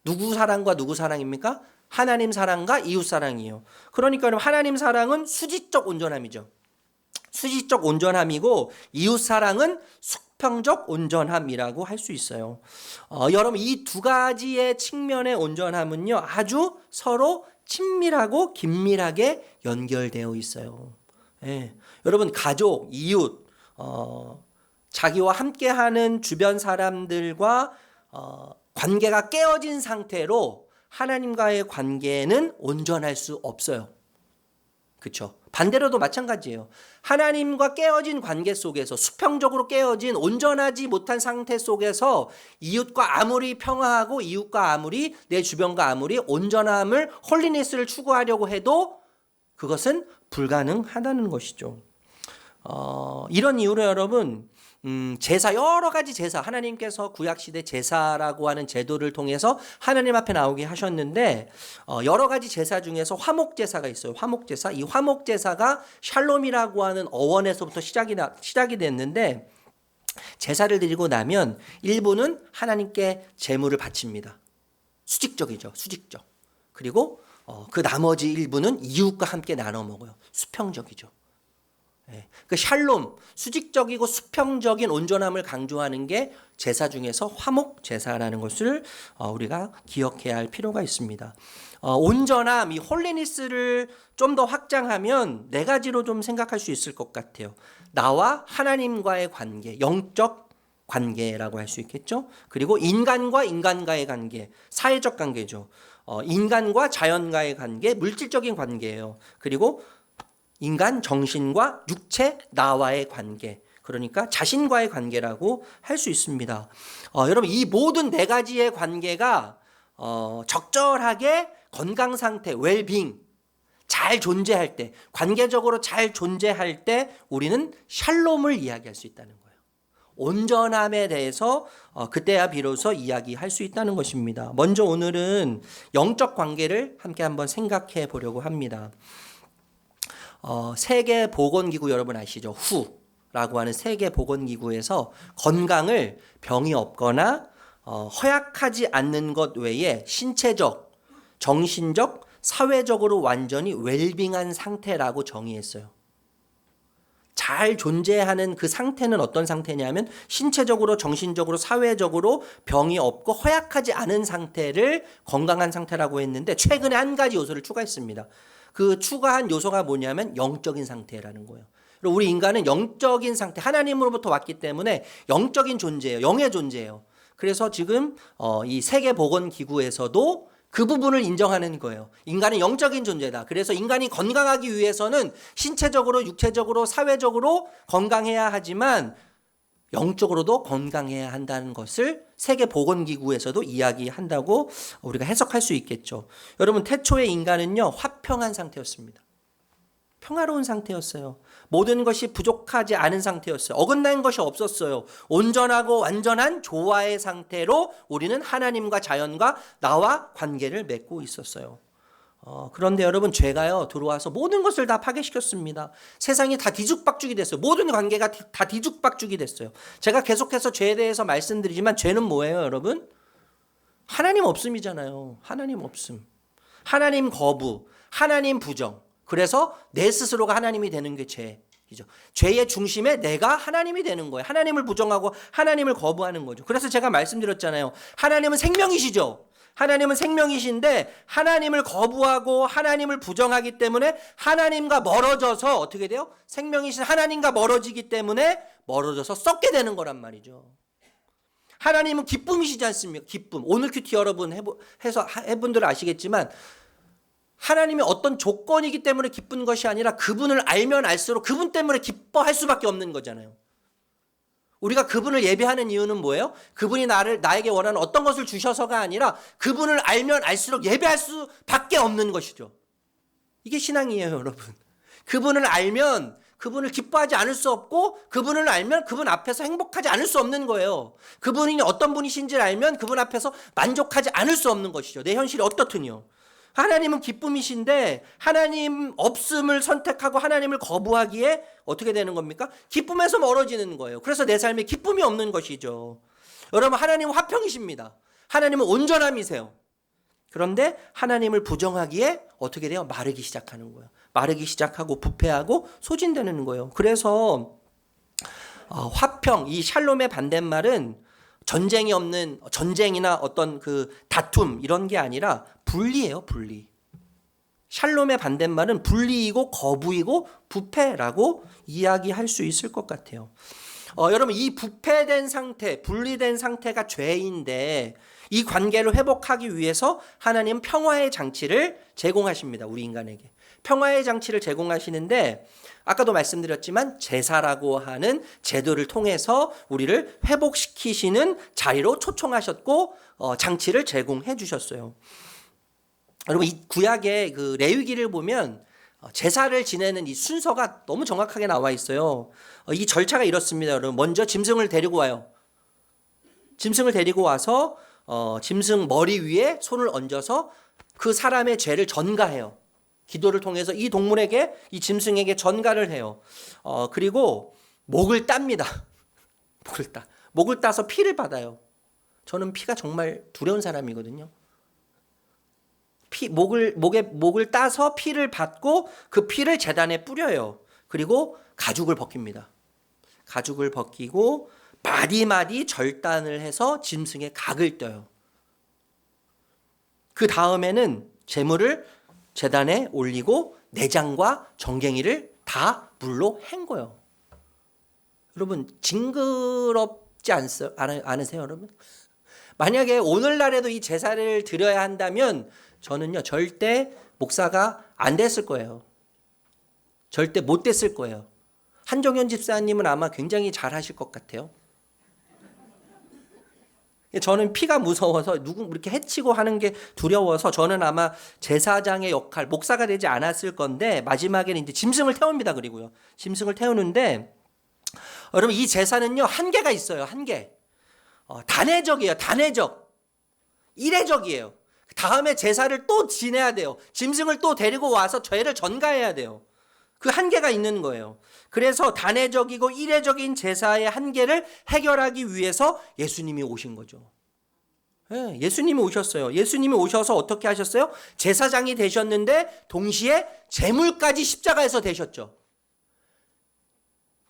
누구 사랑과 누구 사랑입니까? 하나님 사랑과 이웃 사랑이에요. 그러니까 하나님 사랑은 수지적 온전함이죠. 수지적 온전함이고 이웃 사랑은 수평적 온전함이라고 할 수 있어요. 여러분 이 두 가지의 측면의 온전함은요 아주 서로 친밀하고 긴밀하게 연결되어 있어요. 예. 여러분 가족, 이웃, 자기와 함께하는 주변 사람들과 관계가 깨어진 상태로 하나님과의 관계는 온전할 수 없어요. 그렇죠? 반대로도 마찬가지예요. 하나님과 깨어진 관계 속에서 수평적으로 깨어진 온전하지 못한 상태 속에서 이웃과 아무리 평화하고 이웃과 아무리 내 주변과 아무리 온전함을 홀리네스를 추구하려고 해도 그것은 불가능하다는 것이죠. 이런 이유로 여러분 제사 여러 가지 제사 하나님께서 구약시대 제사라고 하는 제도를 통해서 하나님 앞에 나오게 하셨는데 여러 가지 제사 중에서 화목제사가 있어요. 화목제사. 이 화목제사가 샬롬이라고 하는 어원에서부터 시작이 됐는데 제사를 드리고 나면 일부는 하나님께 제물을 바칩니다. 수직적이죠. 수직적. 그리고 그 나머지 일부는 이웃과 함께 나눠 먹어요. 수평적이죠. 그 샬롬, 수직적이고 수평적인 온전함을 강조하는 게 제사 중에서 화목 제사라는 것을 우리가 기억해야 할 필요가 있습니다. 온전함, 이 홀리니스를 좀 더 확장하면 네 가지로 좀 생각할 수 있을 것 같아요. 나와 하나님과의 관계, 영적 관계라고 할 수 있겠죠. 그리고 인간과 인간과의 관계, 사회적 관계죠. 인간과 자연과의 관계, 물질적인 관계예요. 그리고 인간 정신과 육체 나와의 관계, 그러니까 자신과의 관계라고 할 수 있습니다. 여러분 이 모든 네 가지의 관계가 적절하게 건강 상태, 웰빙 잘 존재할 때, 관계적으로 잘 존재할 때 우리는 샬롬을 이야기할 수 있다는 거예요. 온전함에 대해서 그때야 비로소 이야기할 수 있다는 것입니다. 먼저 오늘은 영적 관계를 함께 한번 생각해 보려고 합니다. 세계보건기구 여러분 아시죠? WHO라고 하는 세계보건기구에서 건강을 병이 없거나 허약하지 않는 것 외에 신체적, 정신적, 사회적으로 완전히 웰빙한 상태라고 정의했어요. 잘 존재하는 그 상태는 어떤 상태냐면 신체적으로, 정신적으로, 사회적으로 병이 없고 허약하지 않은 상태를 건강한 상태라고 했는데 최근에 한 가지 요소를 추가했습니다. 그 추가한 요소가 뭐냐면 영적인 상태라는 거예요. 우리 인간은 영적인 상태, 하나님으로부터 왔기 때문에 영적인 존재예요. 영의 존재예요. 그래서 지금 이 세계보건기구에서도 그 부분을 인정하는 거예요. 인간은 영적인 존재다. 그래서 인간이 건강하기 위해서는 신체적으로, 육체적으로, 사회적으로 건강해야 하지만 영적으로도 건강해야 한다는 것을 세계보건기구에서도 이야기한다고 우리가 해석할 수 있겠죠. 여러분 태초의 인간은요 화평한 상태였습니다. 평화로운 상태였어요. 모든 것이 부족하지 않은 상태였어요. 어긋난 것이 없었어요. 온전하고 완전한 조화의 상태로 우리는 하나님과 자연과 나와 관계를 맺고 있었어요. 그런데 여러분 죄가요 들어와서 모든 것을 다 파괴시켰습니다. 세상이 다 뒤죽박죽이 됐어요. 모든 관계가 다 뒤죽박죽이 됐어요. 제가 계속해서 죄에 대해서 말씀드리지만 죄는 뭐예요 여러분? 하나님 없음이잖아요. 하나님 없음, 하나님 거부, 하나님 부정. 그래서 내 스스로가 하나님이 되는 게 죄이죠. 죄의 중심에 내가 하나님이 되는 거예요. 하나님을 부정하고 하나님을 거부하는 거죠. 그래서 제가 말씀드렸잖아요. 하나님은 생명이시죠. 하나님은 생명이신데 하나님을 거부하고 하나님을 부정하기 때문에 하나님과 멀어져서 어떻게 돼요? 생명이신 하나님과 멀어지기 때문에 멀어져서 썩게 되는 거란 말이죠. 하나님은 기쁨이시지 않습니까? 기쁨. 오늘 큐티 여러분 해분들 아시겠지만 하나님의 어떤 조건이기 때문에 기쁜 것이 아니라 그분을 알면 알수록 그분 때문에 기뻐할 수밖에 없는 거잖아요. 우리가 그분을 예배하는 이유는 뭐예요? 그분이 나에게 원하는 어떤 것을 주셔서가 아니라 그분을 알면 알수록 예배할 수밖에 없는 것이죠. 이게 신앙이에요, 여러분. 그분을 알면 그분을 기뻐하지 않을 수 없고, 그분을 알면 그분 앞에서 행복하지 않을 수 없는 거예요. 그분이 어떤 분이신지를 알면 그분 앞에서 만족하지 않을 수 없는 것이죠. 내 현실이 어떻든요. 하나님은 기쁨이신데 하나님 없음을 선택하고 하나님을 거부하기에 어떻게 되는 겁니까? 기쁨에서 멀어지는 거예요. 그래서 내 삶에 기쁨이 없는 것이죠. 여러분, 하나님은 화평이십니다. 하나님은 온전함이세요. 그런데 하나님을 부정하기에 어떻게 돼요? 마르기 시작하는 거예요. 마르기 시작하고 부패하고 소진되는 거예요. 그래서 화평, 이 샬롬의 반대말은 전쟁이 없는, 전쟁이나 어떤 그 다툼 이런 게 아니라 분리예요, 분리. 샬롬의 반대말은 분리이고 거부이고 부패라고 이야기할 수 있을 것 같아요. 여러분, 이 부패된 상태, 분리된 상태가 죄인데 이 관계를 회복하기 위해서 하나님은 평화의 장치를 제공하십니다. 우리 인간에게. 평화의 장치를 제공하시는데 아까도 말씀드렸지만 제사라고 하는 제도를 통해서 우리를 회복시키시는 자리로 초청하셨고 장치를 제공해 주셨어요. 여러분, 이 구약의 그 레위기를 보면 제사를 지내는 이 순서가 너무 정확하게 나와 있어요. 이 절차가 이렇습니다. 여러분, 먼저 짐승을 데리고 와요. 짐승을 데리고 와서 짐승 머리 위에 손을 얹어서 그 사람의 죄를 전가해요. 기도를 통해서 이 동물에게, 이 짐승에게 전가를 해요. 그리고 목을 땁니다. 목을 따서 피를 받아요. 저는 피가 정말 두려운 사람이거든요. 목을 따서 피를 받고 그 피를 제단에 뿌려요. 그리고 가죽을 벗깁니다. 가죽을 벗기고 마디마디 절단을 해서 짐승의 각을 떼요. 그 다음에는 제물을 제단에 올리고 내장과 정갱이를 다 물로 헹궈요. 여러분, 징그럽지 않으세요, 여러분? 만약에 오늘날에도 이 제사를 드려야 한다면 저는요, 절대 목사가 안 됐을 거예요. 절대 못 됐을 거예요. 한종현 집사님은 아마 굉장히 잘 하실 것 같아요. 저는 피가 무서워서 누구 이렇게 해치고 하는 게 두려워서 저는 아마 제사장의 역할, 목사가 되지 않았을 건데 마지막에는 이제 짐승을 태웁니다. 그리고요, 짐승을 태우는데 여러분, 이 제사는요 한계가 있어요. 한계. 단회적이에요. 단회적. 이례적이에요. 다음에 제사를 또 지내야 돼요. 짐승을 또 데리고 와서 죄를 전가해야 돼요. 그 한계가 있는 거예요. 그래서 단회적이고 이례적인 제사의 한계를 해결하기 위해서 예수님이 오신 거죠. 네, 예수님이 오셨어요. 예수님이 오셔서 어떻게 하셨어요? 제사장이 되셨는데 동시에 제물까지 십자가에서 되셨죠.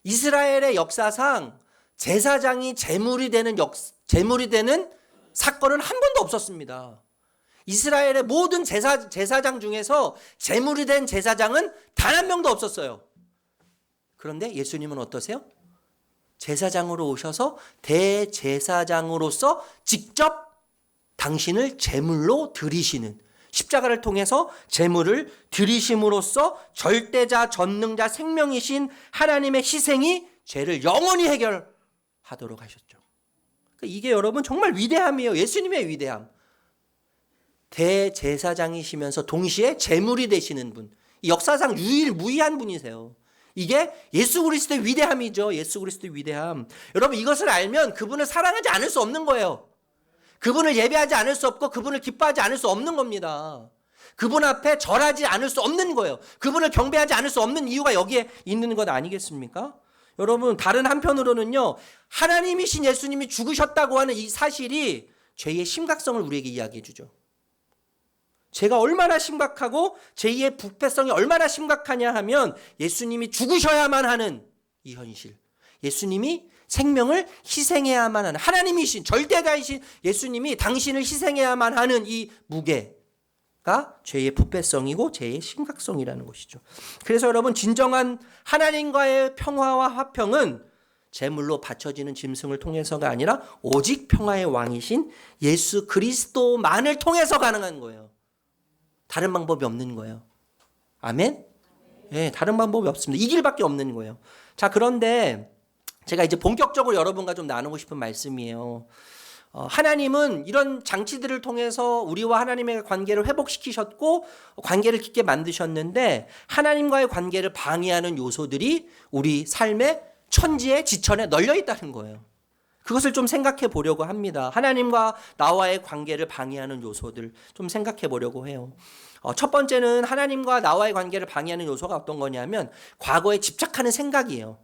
이스라엘의 역사상 제사장이 제물이 되는 사건은 한 번도 없었습니다. 이스라엘의 모든 제사장 중에서 제물이 된 제사장은 단 한 명도 없었어요. 그런데 예수님은 어떠세요? 제사장으로 오셔서 대제사장으로서 직접 당신을 제물로 드리시는, 십자가를 통해서 제물을 드리심으로써 절대자, 전능자, 생명이신 하나님의 희생이 죄를 영원히 해결하도록 하셨죠. 이게 여러분 정말 위대함이에요. 예수님의 위대함. 대제사장이시면서 동시에 제물이 되시는 분, 역사상 유일무이한 분이세요. 이게 예수 그리스도의 위대함이죠. 예수 그리스도의 위대함. 여러분, 이것을 알면 그분을 사랑하지 않을 수 없는 거예요. 그분을 예배하지 않을 수 없고 그분을 기뻐하지 않을 수 없는 겁니다. 그분 앞에 절하지 않을 수 없는 거예요. 그분을 경배하지 않을 수 없는 이유가 여기에 있는 것 아니겠습니까? 여러분, 다른 한편으로는요, 하나님이신 예수님이 죽으셨다고 하는 이 사실이 죄의 심각성을 우리에게 이야기해 주죠. 죄가 얼마나 심각하고 죄의 부패성이 얼마나 심각하냐 하면 예수님이 죽으셔야만 하는 이 현실, 예수님이 생명을 희생해야만 하는, 하나님이신 절대자이신 예수님이 당신을 희생해야만 하는 이 무게가 죄의 부패성이고 죄의 심각성이라는 것이죠. 그래서 여러분, 진정한 하나님과의 평화와 화평은 제물로 바쳐지는 짐승을 통해서가 아니라 오직 평화의 왕이신 예수 그리스도만을 통해서 가능한 거예요. 다른 방법이 없는 거예요. 아멘? 예, 다른 방법이 없습니다. 이 길밖에 없는 거예요. 자, 그런데 제가 이제 본격적으로 여러분과 좀 나누고 싶은 말씀이에요. 하나님은 이런 장치들을 통해서 우리와 하나님의 관계를 회복시키셨고 관계를 깊게 만드셨는데 하나님과의 관계를 방해하는 요소들이 우리 삶의 천지에 지천에 널려 있다는 거예요. 그것을 좀 생각해 보려고 합니다. 하나님과 나와의 관계를 방해하는 요소들 좀 생각해 보려고 해요. 첫 번째는 하나님과 나와의 관계를 방해하는 요소가 어떤 거냐면 과거에 집착하는 생각이에요.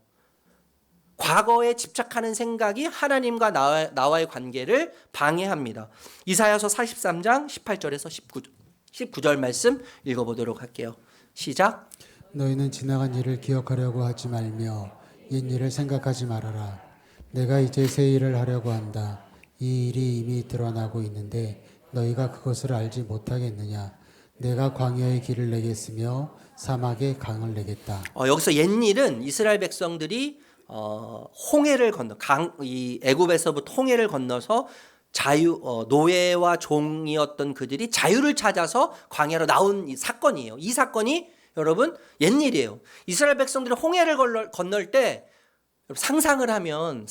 과거에 집착하는 생각이 하나님과 나와의 관계를 방해합니다. 이사야서 43장 18절에서 19절 말씀 읽어보도록 할게요. 시작. 너희는 지나간 일을 기억하려고 하지 말며 옛 일을 생각하지 말아라. 내가 이제 새 일을 하려고 한다. 이 일이 이미 드러나고 있는데 너희가 그것을 알지 못하겠느냐. 내가 광야의 길을 내겠으며 사막에 강을 내겠다. 여기서 옛 일은 이스라엘 백성들이 홍해를 건너 이 애굽에서부터 홍해를 건너서 노예와 종이었던 그들이 자유를 찾아서 광야로 나온 이 사건이에요. 이 사건이 여러분 옛일이에요. 이스라엘 백성들이 홍해를 건널 때 상상을 하면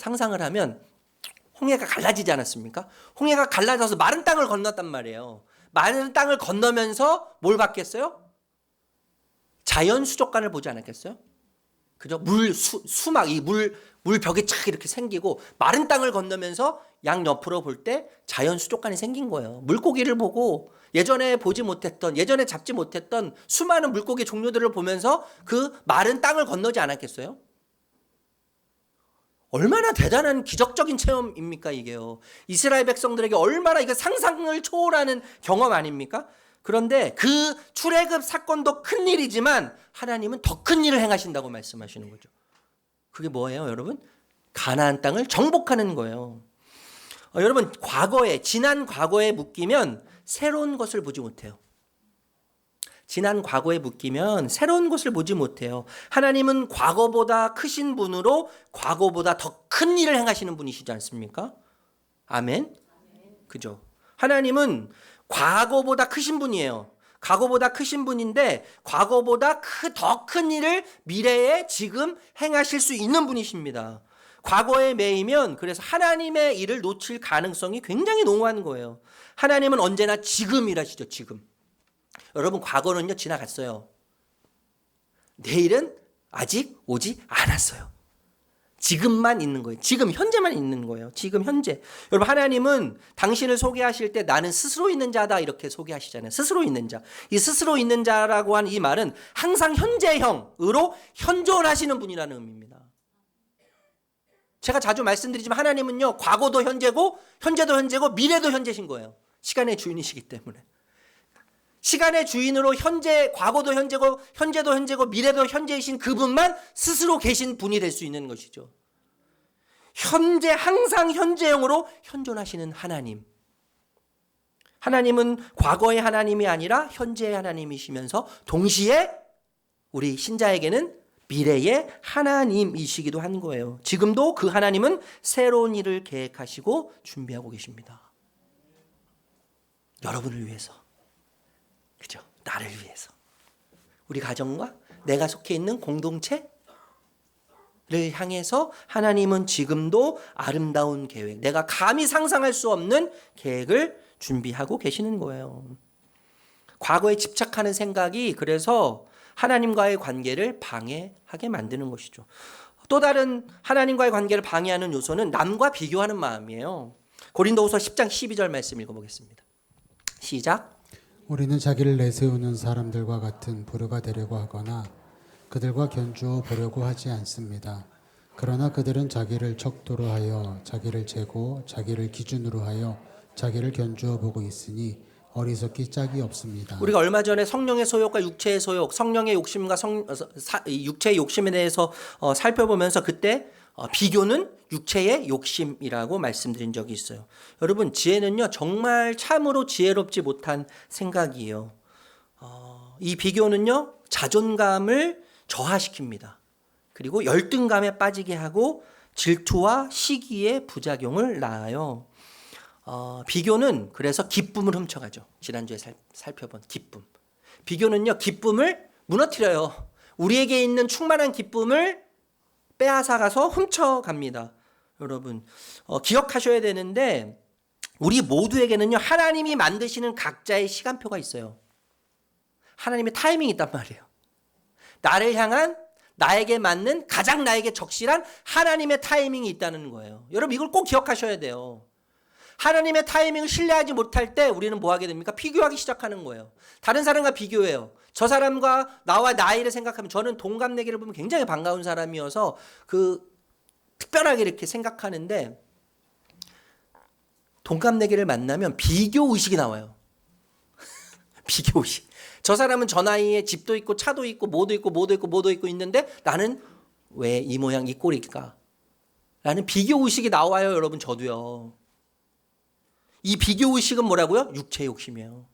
홍해가 갈라지지 않았습니까? 홍해가 갈라져서 마른 땅을 건넜단 말이에요. 마른 땅을 건너면서 뭘 봤겠어요? 자연 수족관을 보지 않았겠어요? 그죠? 수막, 이 물벽이 착 이렇게 생기고 마른 땅을 건너면서 양 옆으로 볼 때 자연 수족관이 생긴 거예요. 물고기를 보고 예전에 잡지 못했던 수많은 물고기 종류들을 보면서 그 마른 땅을 건너지 않았겠어요? 얼마나 대단한 기적적인 체험입니까, 이게요. 이스라엘 백성들에게 얼마나 이거 상상을 초월하는 경험 아닙니까? 그런데 그 출애굽 사건도 큰 일이지만 하나님은 더 큰 일을 행하신다고 말씀하시는 거죠. 그게 뭐예요, 여러분? 가나안 땅을 정복하는 거예요. 여러분, 지난 과거에 묶이면 새로운 것을 보지 못해요. 지난 과거에 묶이면 새로운 것을 보지 못해요. 하나님은 과거보다 크신 분으로 과거보다 더 큰 일을 행하시는 분이시지 않습니까? 아멘? 그죠? 하나님은 과거보다 크신 분이에요. 과거보다 크신 분인데 과거보다 더 큰 일을 미래에 지금 행하실 수 있는 분이십니다. 과거에 매이면 그래서 하나님의 일을 놓칠 가능성이 굉장히 농후한 거예요. 하나님은 언제나 지금 일하시죠. 지금. 여러분, 과거는요 지나갔어요. 내일은 아직 오지 않았어요. 지금만 있는 거예요. 지금 현재만 있는 거예요. 지금 현재. 여러분, 하나님은 당신을 소개하실 때 나는 스스로 있는 자다 이렇게 소개하시잖아요. 스스로 있는 자. 이 스스로 있는 자라고 하는 이 말은 항상 현재형으로 현존하시는 분이라는 의미입니다. 제가 자주 말씀드리지만 하나님은요 과거도 현재고 현재도 현재고 미래도 현재신 거예요. 시간의 주인이시기 때문에. 시간의 주인으로 과거도 현재고 현재도 현재고 미래도 현재이신 그분만 스스로 계신 분이 될 수 있는 것이죠. 항상 현재형으로 현존하시는 하나님. 하나님은 과거의 하나님이 아니라 현재의 하나님이시면서 동시에 우리 신자에게는 미래의 하나님이시기도 한 거예요. 지금도 그 하나님은 새로운 일을 계획하시고 준비하고 계십니다. 여러분을 위해서. 그죠? 나를 위해서. 우리 가정과 내가 속해 있는 공동체를 향해서 하나님은 지금도 아름다운 계획, 내가 감히 상상할 수 없는 계획을 준비하고 계시는 거예요. 과거에 집착하는 생각이 그래서 하나님과의 관계를 방해하게 만드는 것이죠. 또 다른 하나님과의 관계를 방해하는 요소는 남과 비교하는 마음이에요. 고린도후서 10장 12절 말씀 읽어보겠습니다. 시작. 우리는 자기를 내세우는 사람들과 같은 부류가 되려고 하거나 그들과 견주어 보려고 하지 않습니다. 그러나 그들은 자기를 척도로 하여 자기를 재고 자기를 기준으로 하여 자기를 견주어 보고 있으니 어리석기 짝이 없습니다. 우리가 얼마 전에 성령의 소욕과 육체의 소욕, 성령의 욕심과 육체의 욕심에 대해서 살펴보면서 그때 비교는 육체의 욕심이라고 말씀드린 적이 있어요. 여러분, 지혜는요 정말 참으로 지혜롭지 못한 생각이에요. 이 비교는요 자존감을 저하시킵니다. 그리고 열등감에 빠지게 하고 질투와 시기의 부작용을 낳아요. 비교는 그래서 기쁨을 훔쳐가죠. 지난주에 살펴본 기쁨. 비교는요, 기쁨을 무너뜨려요. 우리에게 있는 충만한 기쁨을 빼앗아가서 훔쳐갑니다. 여러분, 기억하셔야 되는데, 우리 모두에게는요, 하나님이 만드시는 각자의 시간표가 있어요. 하나님의 타이밍이 있단 말이에요. 나를 향한, 나에게 맞는, 가장 나에게 적실한 하나님의 타이밍이 있다는 거예요. 여러분, 이걸 꼭 기억하셔야 돼요. 하나님의 타이밍을 신뢰하지 못할 때 우리는 뭐 하게 됩니까? 비교하기 시작하는 거예요. 다른 사람과 비교해요. 저 사람과 나와 나이를 생각하면, 저는 동갑내기를 보면 굉장히 반가운 사람이어서 특별하게 이렇게 생각하는데, 동갑내기를 만나면 비교 의식이 나와요. 비교 의식. 저 사람은 저 나이에 집도 있고 차도 있고 뭐도 있고 있는데 나는 왜 이 모양 이 꼴일까? 라는 비교 의식이 나와요. 여러분, 저도요. 이 비교 의식은 뭐라고요? 육체 욕심이에요.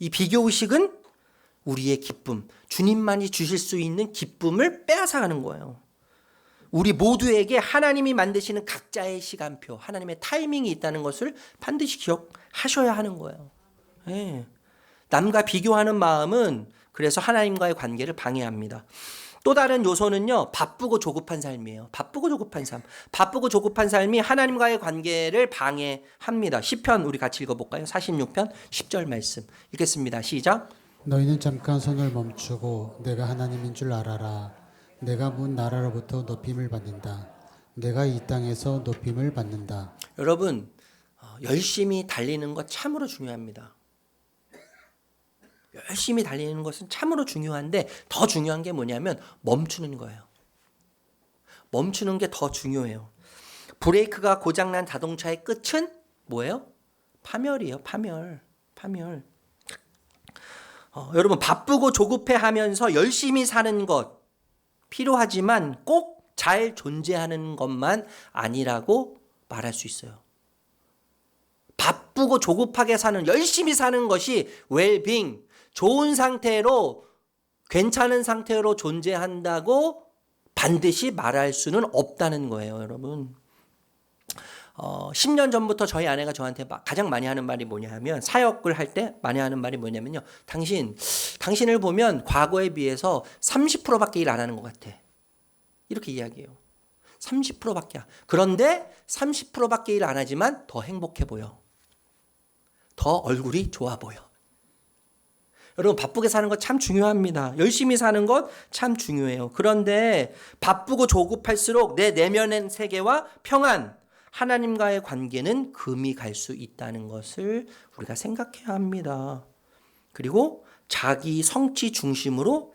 이 비교 의식은 우리의 기쁨, 주님만이 주실 수 있는 기쁨을 빼앗아가는 거예요. 우리 모두에게 하나님이 만드시는 각자의 시간표, 하나님의 타이밍이 있다는 것을 반드시 기억하셔야 하는 거예요. 네. 남과 비교하는 마음은 그래서 하나님과의 관계를 방해합니다. 또 다른 요소는요, 바쁘고 조급한 삶이에요. 바쁘고 조급한 삶. 바쁘고 조급한 삶이 하나님과의 관계를 방해합니다. 시편 우리 같이 읽어볼까요? 46편 10절 말씀 읽겠습니다. 시작. 너희는 잠깐 손을 멈추고 내가 하나님인 줄 알아라. 내가 문 나라로부터 높임을 받는다. 내가 이 땅에서 높임을 받는다. 여러분, 열심히 달리는 것 참으로 중요합니다. 열심히 달리는 것은 참으로 중요한데, 더 중요한 게 뭐냐면 멈추는 거예요. 멈추는 게 더 중요해요. 브레이크가 고장난 자동차의 끝은 뭐예요? 파멸이에요. 파멸. 여러분, 바쁘고 조급해하면서 열심히 사는 것 필요하지만 꼭 잘 존재하는 것만 아니라고 말할 수 있어요. 바쁘고 조급하게 사는, 열심히 사는 것이 웰빙, 좋은 상태로, 괜찮은 상태로 존재한다고 반드시 말할 수는 없다는 거예요, 여러분. 10년 전부터 저희 아내가 저한테 가장 많이 하는 말이 뭐냐 하면, 사역을 할 때 많이 하는 말이 뭐냐면요, 당신을 보면 과거에 비해서 30%밖에 일 안 하는 것 같아. 이렇게 이야기해요. 30%밖에. 그런데 30%밖에 일 안 하지만 더 행복해 보여. 더 얼굴이 좋아 보여. 여러분, 바쁘게 사는 것 참 중요합니다. 열심히 사는 것 참 중요해요. 그런데 바쁘고 조급할수록 내 내면의 세계와 평안, 하나님과의 관계는 금이 갈 수 있다는 것을 우리가 생각해야 합니다. 그리고 자기 성취 중심으로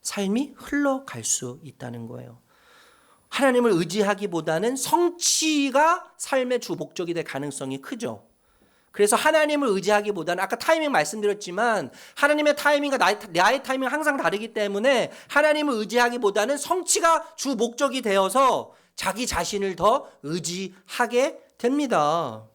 삶이 흘러갈 수 있다는 거예요. 하나님을 의지하기보다는 성취가 삶의 주 목적이 될 가능성이 크죠. 그래서 하나님을 의지하기보다는, 아까 타이밍 말씀드렸지만 하나님의 타이밍과 나의 타이밍은 항상 다르기 때문에 하나님을 의지하기보다는 성취가 주 목적이 되어서 자기 자신을 더 의지하게 됩니다.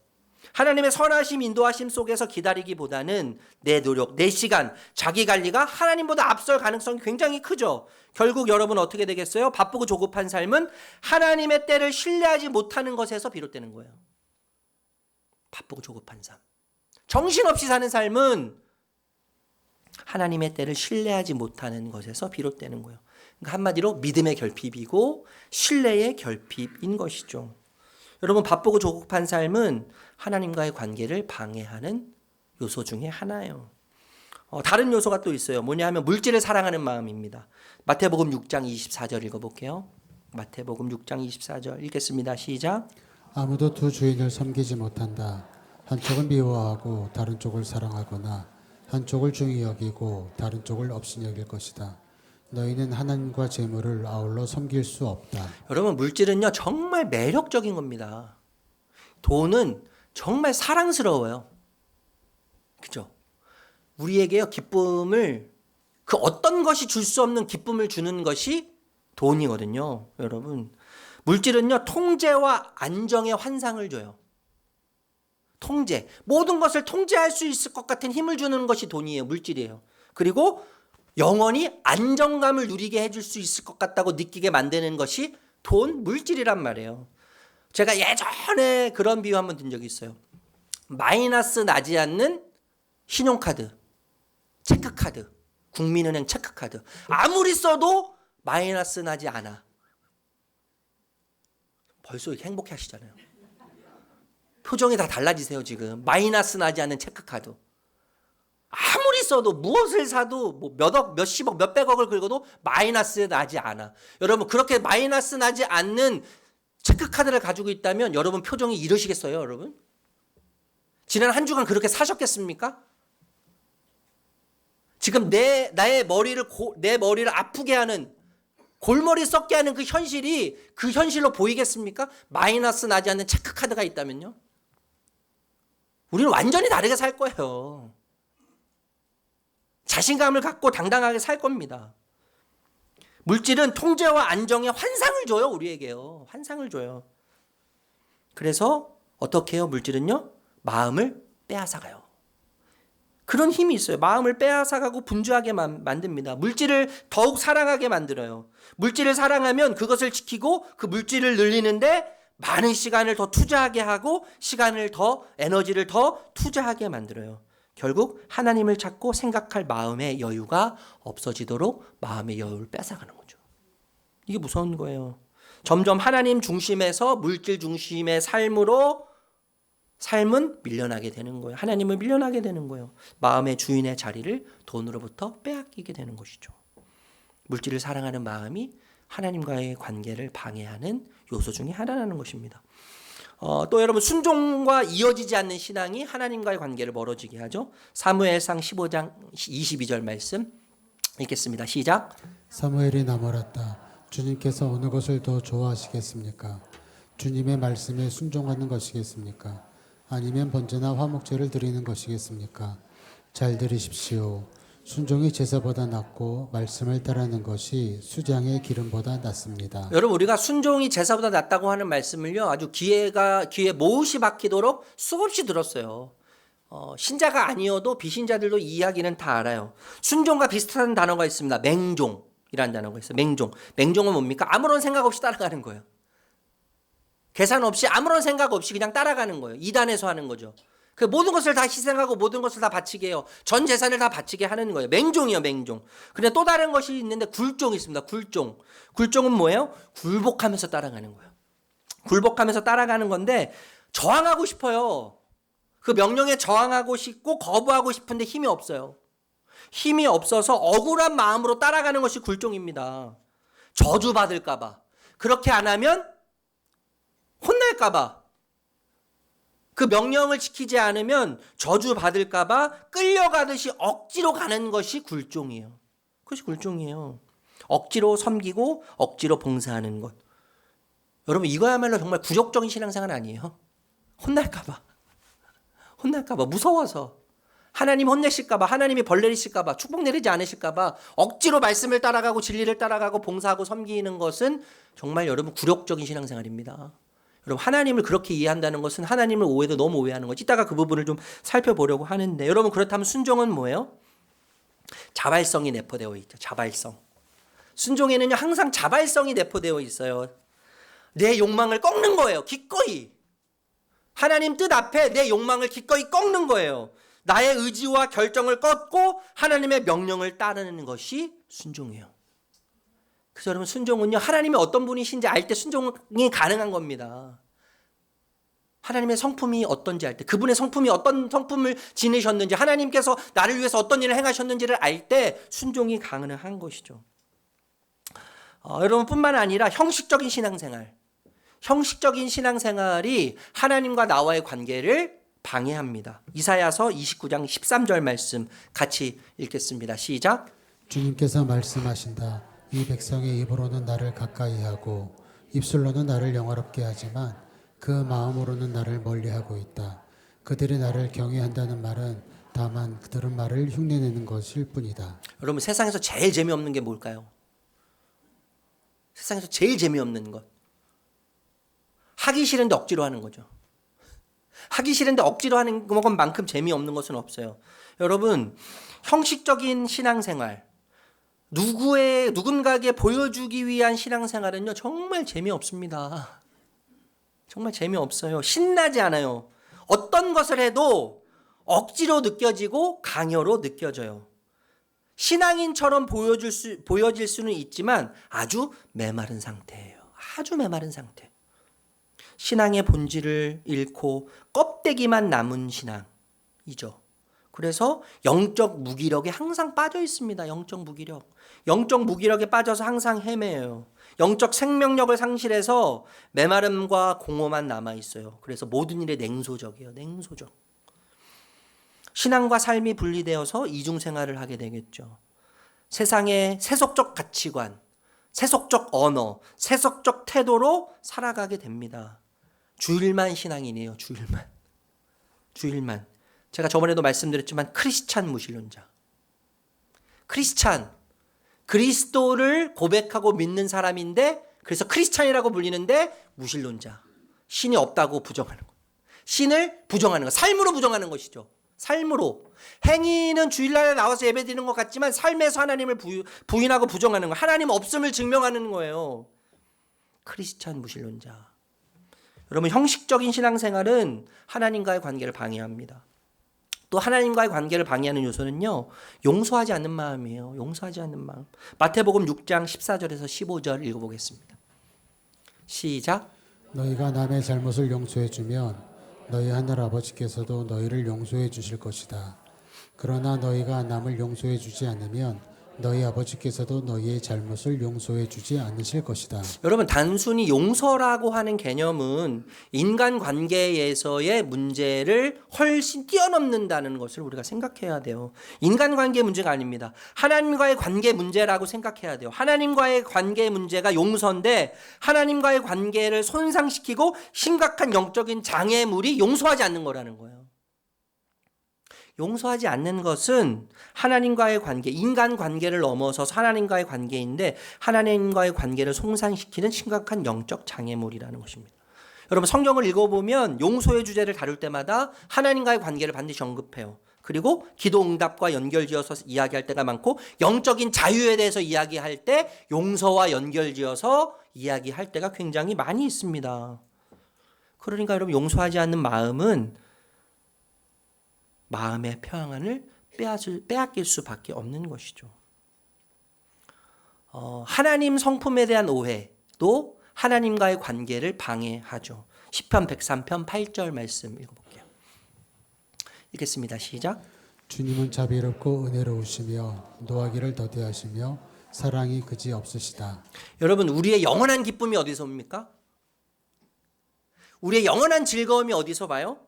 하나님의 선하심, 인도하심 속에서 기다리기보다는 내 노력, 내 시간, 자기 관리가 하나님보다 앞설 가능성이 굉장히 크죠. 결국 여러분 어떻게 되겠어요? 바쁘고 조급한 삶은 하나님의 때를 신뢰하지 못하는 것에서 비롯되는 거예요. 바쁘고 조급한 삶. 정신없이 사는 삶은 하나님의 때를 신뢰하지 못하는 것에서 비롯되는 거예요. 그러니까 한마디로 믿음의 결핍이고 신뢰의 결핍인 것이죠. 여러분, 바쁘고 조급한 삶은 하나님과의 관계를 방해하는 요소 중에 하나예요. 다른 요소가 또 있어요. 뭐냐 하면 물질을 사랑하는 마음입니다. 마태복음 6장 24절 읽어볼게요. 마태복음 6장 24절 읽겠습니다. 시작. 아무도 두 주인을 섬기지 못한다. 한쪽은 미워하고 다른 쪽을 사랑하거나 한쪽을 중히 여기고 다른 쪽을 없이 여길 것이다. 너희는 하나님과 재물을 아울러 섬길 수 없다. 여러분, 물질은요 정말 매력적인 겁니다. 돈은 정말 사랑스러워요. 그죠? 우리에게요 기쁨을, 그 어떤 것이 줄 수 없는 기쁨을 주는 것이 돈이거든요. 여러분, 물질은요 통제와 안정의 환상을 줘요. 통제, 모든 것을 통제할 수 있을 것 같은 힘을 주는 것이 돈이에요. 물질이에요. 그리고 영원히 안정감을 누리게 해줄 수 있을 것 같다고 느끼게 만드는 것이 돈, 물질이란 말이에요. 제가 예전에 그런 비유 한번 든 적이 있어요. 마이너스 나지 않는 신용카드. 체크카드, 국민은행 체크카드. 아무리 써도 마이너스 나지 않아. 벌써 이렇게 행복해 하시잖아요. 표정이 다 달라지세요 지금. 마이너스 나지 않는 체크카드. 아무리 써도 무엇을 사도 뭐 몇억, 몇십억, 몇백억을 긁어도 마이너스 나지 않아. 여러분 그렇게 마이너스 나지 않는 체크카드를 가지고 있다면 여러분 표정이 이러시겠어요 여러분? 지난 한 주간 그렇게 사셨겠습니까? 지금 내 머리를 아프게 하는 골머리 썩게 하는 그 현실이 그 현실로 보이겠습니까? 마이너스 나지 않는 체크카드가 있다면요. 우리는 완전히 다르게 살 거예요. 자신감을 갖고 당당하게 살 겁니다. 물질은 통제와 안정의 환상을 줘요. 우리에게요. 환상을 줘요. 그래서 어떻게 해요? 물질은요. 마음을 빼앗아가요. 그런 힘이 있어요. 마음을 빼앗아가고 분주하게 만듭니다. 물질을 더욱 사랑하게 만들어요. 물질을 사랑하면 그것을 지키고 그 물질을 늘리는데 많은 시간을 더 투자하게 하고 에너지를 더 투자하게 만들어요. 결국 하나님을 찾고 생각할 마음의 여유가 없어지도록 마음의 여유를 뺏어가는 거죠. 이게 무서운 거예요. 점점 하나님 중심에서 물질 중심의 삶은 밀려나게 되는 거예요. 하나님을 밀려나게 되는 거예요. 마음의 주인의 자리를 돈으로부터 빼앗기게 되는 것이죠. 물질을 사랑하는 마음이 하나님과의 관계를 방해하는 요소 중에 하나라는 것입니다. 또 여러분 순종과 이어지지 않는 신앙이 하나님과의 관계를 멀어지게 하죠. 사무엘상 15장 22절 말씀 읽겠습니다. 시작. 사무엘이 나무랐다. 주님께서 어느 것을 더 좋아하시겠습니까? 주님의 말씀에 순종하는 것이겠습니까? 아니면 번제나 화목제를 드리는 것이겠습니까? 잘 들으십시오. 순종이 제사보다 낫고 말씀을 따르는 것이 수장의 기름보다 낫습니다. 여러분 우리가 순종이 제사보다 낫다고 하는 말씀을요 아주 귀에 못이 박히도록 수없이 들었어요. 신자가 아니어도 비신자들도 이 이야기는 다 알아요. 순종과 비슷한 단어가 있습니다. 맹종이라는 단어가 있어요. 맹종은 뭡니까? 아무런 생각 없이 따라가는 거예요. 계산 없이 아무런 생각 없이 그냥 따라가는 거예요. 이단에서 하는 거죠. 그 모든 것을 다 희생하고 모든 것을 다 바치게 해요. 전 재산을 다 바치게 하는 거예요. 맹종이요, 맹종. 근데 또 다른 것이 있는데 굴종이 있습니다. 굴종. 굴종은 뭐예요? 굴복하면서 따라가는 거예요. 굴복하면서 따라가는 건데 저항하고 싶어요. 그 명령에 저항하고 싶고 거부하고 싶은데 힘이 없어요. 힘이 없어서 억울한 마음으로 따라가는 것이 굴종입니다. 저주받을까 봐. 그렇게 안 하면 혼날까 봐. 그 명령을 지키지 않으면 저주받을까 봐 끌려가듯이 억지로 가는 것이 굴종이에요. 그것이 굴종이에요. 억지로 섬기고 억지로 봉사하는 것. 여러분 이거야말로 정말 굴욕적인 신앙생활 아니에요? 혼날까 봐. 무서워서. 하나님 혼내실까 봐. 하나님이 벌 내리실까 봐. 축복 내리지 않으실까 봐. 억지로 말씀을 따라가고 진리를 따라가고 봉사하고 섬기는 것은 정말 여러분 굴욕적인 신앙생활입니다. 여러분 하나님을 그렇게 이해한다는 것은 하나님을 오해도 너무 오해하는 거지. 이따가 그 부분을 좀 살펴보려고 하는데 여러분 그렇다면 순종은 뭐예요? 자발성이 내포되어 있죠. 자발성. 순종에는요 항상 자발성이 내포되어 있어요. 내 욕망을 꺾는 거예요. 기꺼이. 하나님 뜻 앞에 내 욕망을 기꺼이 꺾는 거예요. 나의 의지와 결정을 꺾고 하나님의 명령을 따르는 것이 순종이에요. 그래서 여러분 순종은요 하나님이 어떤 분이신지 알 때 순종이 가능한 겁니다. 하나님의 성품이 어떤지 알 때, 그분의 성품이 어떤 성품을 지니셨는지, 하나님께서 나를 위해서 어떤 일을 행하셨는지를 알 때 순종이 가능한 것이죠. 여러분뿐만 아니라 형식적인 신앙생활이 하나님과 나와의 관계를 방해합니다. 이사야서 29장 13절 말씀 같이 읽겠습니다. 시작. 주님께서 말씀하신다. 이 백성의 입으로는 나를 가까이 하고 입술로는 나를 영화롭게 하지만 그 마음으로는 나를 멀리하고 있다. 그들이 나를 경외한다는 말은 다만 그들은 말을 흉내내는 것일 뿐이다. 여러분 세상에서 제일 재미없는 게 뭘까요? 세상에서 제일 재미없는 것. 하기 싫은데 억지로 하는 거죠. 하기 싫은데 억지로 하는 것만큼 재미없는 것은 없어요. 여러분 형식적인 신앙생활, 누군가에게 보여주기 위한 신앙생활은요 정말 재미없습니다. 정말 재미없어요. 신나지 않아요. 어떤 것을 해도 억지로 느껴지고 강요로 느껴져요. 신앙인처럼 보여질 수는 있지만 아주 메마른 상태예요. 아주 메마른 상태. 신앙의 본질을 잃고 껍데기만 남은 신앙이죠. 그래서 영적 무기력에 항상 빠져 있습니다. 영적 무기력. 영적 무기력에 빠져서 항상 헤매요. 영적 생명력을 상실해서 메마름과 공허만 남아 있어요. 그래서 모든 일에 냉소적이에요. 냉소적. 신앙과 삶이 분리되어서 이중 생활을 하게 되겠죠. 세상의 세속적 가치관, 세속적 언어, 세속적 태도로 살아가게 됩니다. 주일만 신앙이네요. 주일만. 제가 저번에도 말씀드렸지만 크리스찬 무신론자. 크리스찬, 그리스도를 고백하고 믿는 사람인데 그래서 크리스찬이라고 불리는데 무신론자. 신이 없다고 부정하는 것. 신을 부정하는 것. 삶으로 부정하는 것이죠. 삶으로. 행위는 주일날에 나와서 예배드리는 것 같지만 삶에서 하나님을 부인하고 부정하는 것. 하나님 없음을 증명하는 거예요. 크리스찬 무신론자. 여러분, 형식적인 신앙생활은 하나님과의 관계를 방해합니다. 또 하나님과의 관계를 방해하는 요소는요, 용서하지 않는 마음이에요. 용서하지 않는 마음. 마태복음 6장 14절에서 15절 읽어보겠습니다. 시작. 너희가 남의 잘못을 용서해 주면 너희 하늘 아버지께서도 너희를 용서해 주실 것이다. 그러나 너희가 남을 용서해 주지 않으면 너희 아버지께서도 너희의 잘못을 용서해 주지 않으실 것이다. 여러분, 단순히 용서라고 하는 개념은 인간관계에서의 문제를 훨씬 뛰어넘는다는 것을 우리가 생각해야 돼요. 인간관계 문제가 아닙니다. 하나님과의 관계 문제라고 생각해야 돼요. 하나님과의 관계 문제가 용서인데 하나님과의 관계를 손상시키고 심각한 영적인 장애물이 용서하지 않는 거라는 거예요. 용서하지 않는 것은 하나님과의 관계, 인간 관계를 넘어서서 하나님과의 관계인데 하나님과의 관계를 손상시키는 심각한 영적 장애물이라는 것입니다. 여러분, 성경을 읽어보면 용서의 주제를 다룰 때마다 하나님과의 관계를 반드시 언급해요. 그리고 기도 응답과 연결지어서 이야기할 때가 많고 영적인 자유에 대해서 이야기할 때 용서와 연결지어서 이야기할 때가 굉장히 많이 있습니다. 그러니까 여러분, 용서하지 않는 마음은 마음의 평안을 빼앗길 수밖에 없는 것이죠. 하나님 성품에 대한 오해도 하나님과의 관계를 방해하죠. 시편 103편 8절 말씀 읽어볼게요. 읽겠습니다. 시작. 주님은 자비롭고 은혜로우시며 노하기를 더디하시며 사랑이 그지 없으시다. 여러분, 우리의 영원한 기쁨이 어디서 옵니까? 우리의 영원한 즐거움이 어디서 봐요?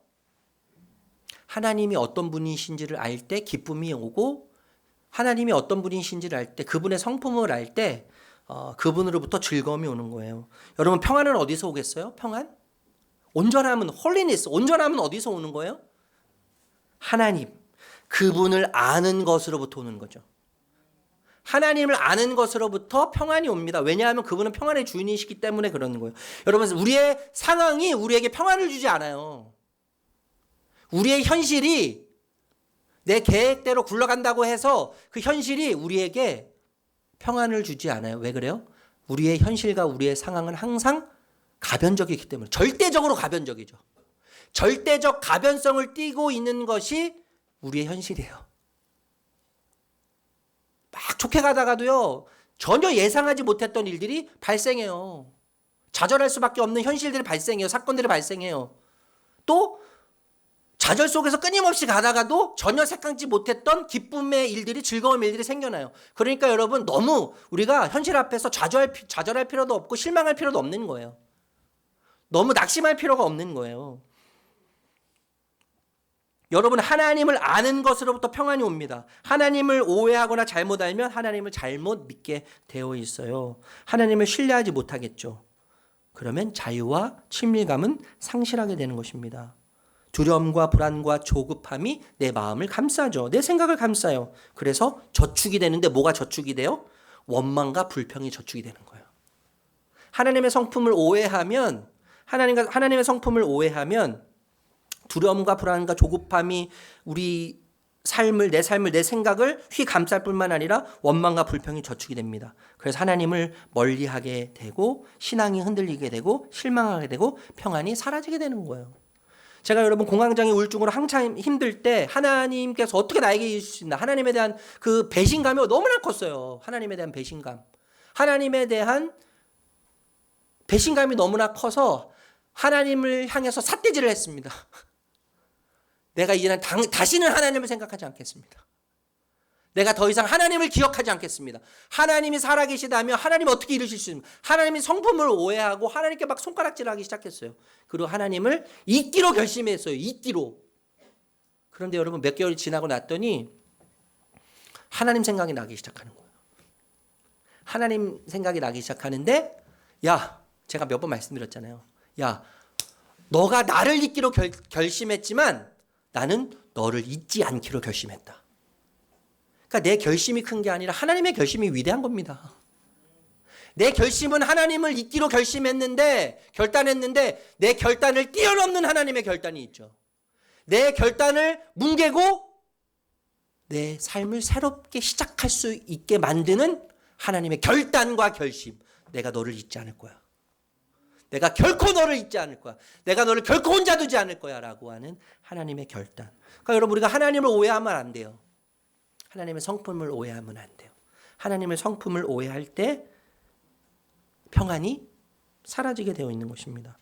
하나님이 어떤 분이신지를 알 때 기쁨이 오고 하나님이 어떤 분이신지를 알 때 그분의 성품을 알 때 그분으로부터 즐거움이 오는 거예요. 여러분, 평안은 어디서 오겠어요? 평안? 온전함은 홀리니스, 온전함은 어디서 오는 거예요? 하나님, 그분을 아는 것으로부터 오는 거죠. 하나님을 아는 것으로부터 평안이 옵니다. 왜냐하면 그분은 평안의 주인이시기 때문에 그러는 거예요. 여러분, 우리의 상황이 우리에게 평안을 주지 않아요. 우리의 현실이 내 계획대로 굴러간다고 해서 그 현실이 우리에게 평안을 주지 않아요. 왜 그래요? 우리의 현실과 우리의 상황은 항상 가변적이기 때문에. 절대적으로 가변적이죠. 절대적 가변성을 띠고 있는 것이 우리의 현실이에요. 막 좋게 가다가도요, 전혀 예상하지 못했던 일들이 발생해요. 좌절할 수밖에 없는 현실들이 발생해요. 사건들이 발생해요. 또 좌절 속에서 끊임없이 가다가도 전혀 생각지 못했던 기쁨의 일들이, 즐거움의 일들이 생겨나요. 그러니까 여러분, 너무 우리가 현실 앞에서 좌절할 필요도 없고 실망할 필요도 없는 거예요. 너무 낙심할 필요가 없는 거예요. 여러분, 하나님을 아는 것으로부터 평안이 옵니다. 하나님을 오해하거나 잘못 알면 하나님을 잘못 믿게 되어 있어요. 하나님을 신뢰하지 못하겠죠. 그러면 자유와 친밀감은 상실하게 되는 것입니다. 두려움과 불안과 조급함이 내 마음을 감싸죠. 내 생각을 감싸요. 그래서 저축이 되는데 뭐가 저축이 돼요? 원망과 불평이 저축이 되는 거예요. 하나님의 성품을 오해하면 하나님의 성품을 오해하면 두려움과 불안과 조급함이 우리 삶을, 내 생각을 휘감쌀 뿐만 아니라 원망과 불평이 저축이 됩니다. 그래서 하나님을 멀리하게 되고 신앙이 흔들리게 되고 실망하게 되고 평안이 사라지게 되는 거예요. 제가 여러분 공황장애 우울증으로 한참 힘들 때 하나님께서 어떻게 나에게 이루실 수 있나, 하나님에 대한 그 배신감이 너무나 컸어요. 하나님에 대한 배신감, 하나님에 대한 배신감이 너무나 커서 하나님을 향해서 삿대질을 했습니다. 내가 이제는 다시는 하나님을 생각하지 않겠습니다. 내가 더 이상 하나님을 기억하지 않겠습니다. 하나님이 살아계시다면 하나님 어떻게 이루실 수 있습니까? 하나님이 성품을 오해하고 하나님께 막 손가락질하기 시작했어요. 그리고 하나님을 잊기로 결심했어요. 잊기로. 그런데 여러분 몇 개월이 지나고 났더니 하나님 생각이 나기 시작하는 거예요. 하나님 생각이 나기 시작하는데, 야, 제가 몇 번 말씀드렸잖아요. 야, 너가 나를 잊기로 결심했지만 나는 너를 잊지 않기로 결심했다. 그러니까 내 결심이 큰 게 아니라 하나님의 결심이 위대한 겁니다. 내 결심은 하나님을 잊기로 결단했는데 내 결단을 뛰어넘는 하나님의 결단이 있죠. 내 결단을 뭉개고 내 삶을 새롭게 시작할 수 있게 만드는 하나님의 결단과 결심. 내가 너를 잊지 않을 거야. 내가 결코 너를 잊지 않을 거야. 내가 너를 결코 혼자 두지 않을 거야 라고 하는 하나님의 결단. 그러니까 여러분 우리가 하나님을 오해하면 안 돼요. 하나님의 성품을 오해하면 안 돼요. 하나님의 성품을 오해할 때 평안이 사라지게 되어 있는 것입니다.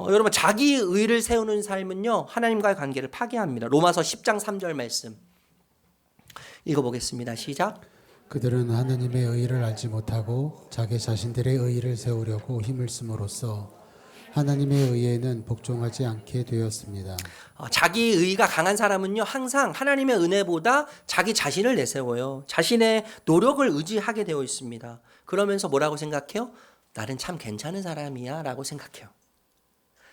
여러분 자기 의를 세우는 삶은요 하나님과의 관계를 파괴합니다. 로마서 10장 3절 말씀 읽어보겠습니다. 시작. 그들은 하나님의 의를 알지 못하고 자기 자신들의 의를 세우려고 힘을 쓰므로써 하나님의 의에는 복종하지 않게 되었습니다. 자기 의가 강한 사람은요 항상 하나님의 은혜보다 자기 자신을 내세워요. 자신의 노력을 의지하게 되어 있습니다. 그러면서 뭐라고 생각해요? 나는 참 괜찮은 사람이야 라고 생각해요.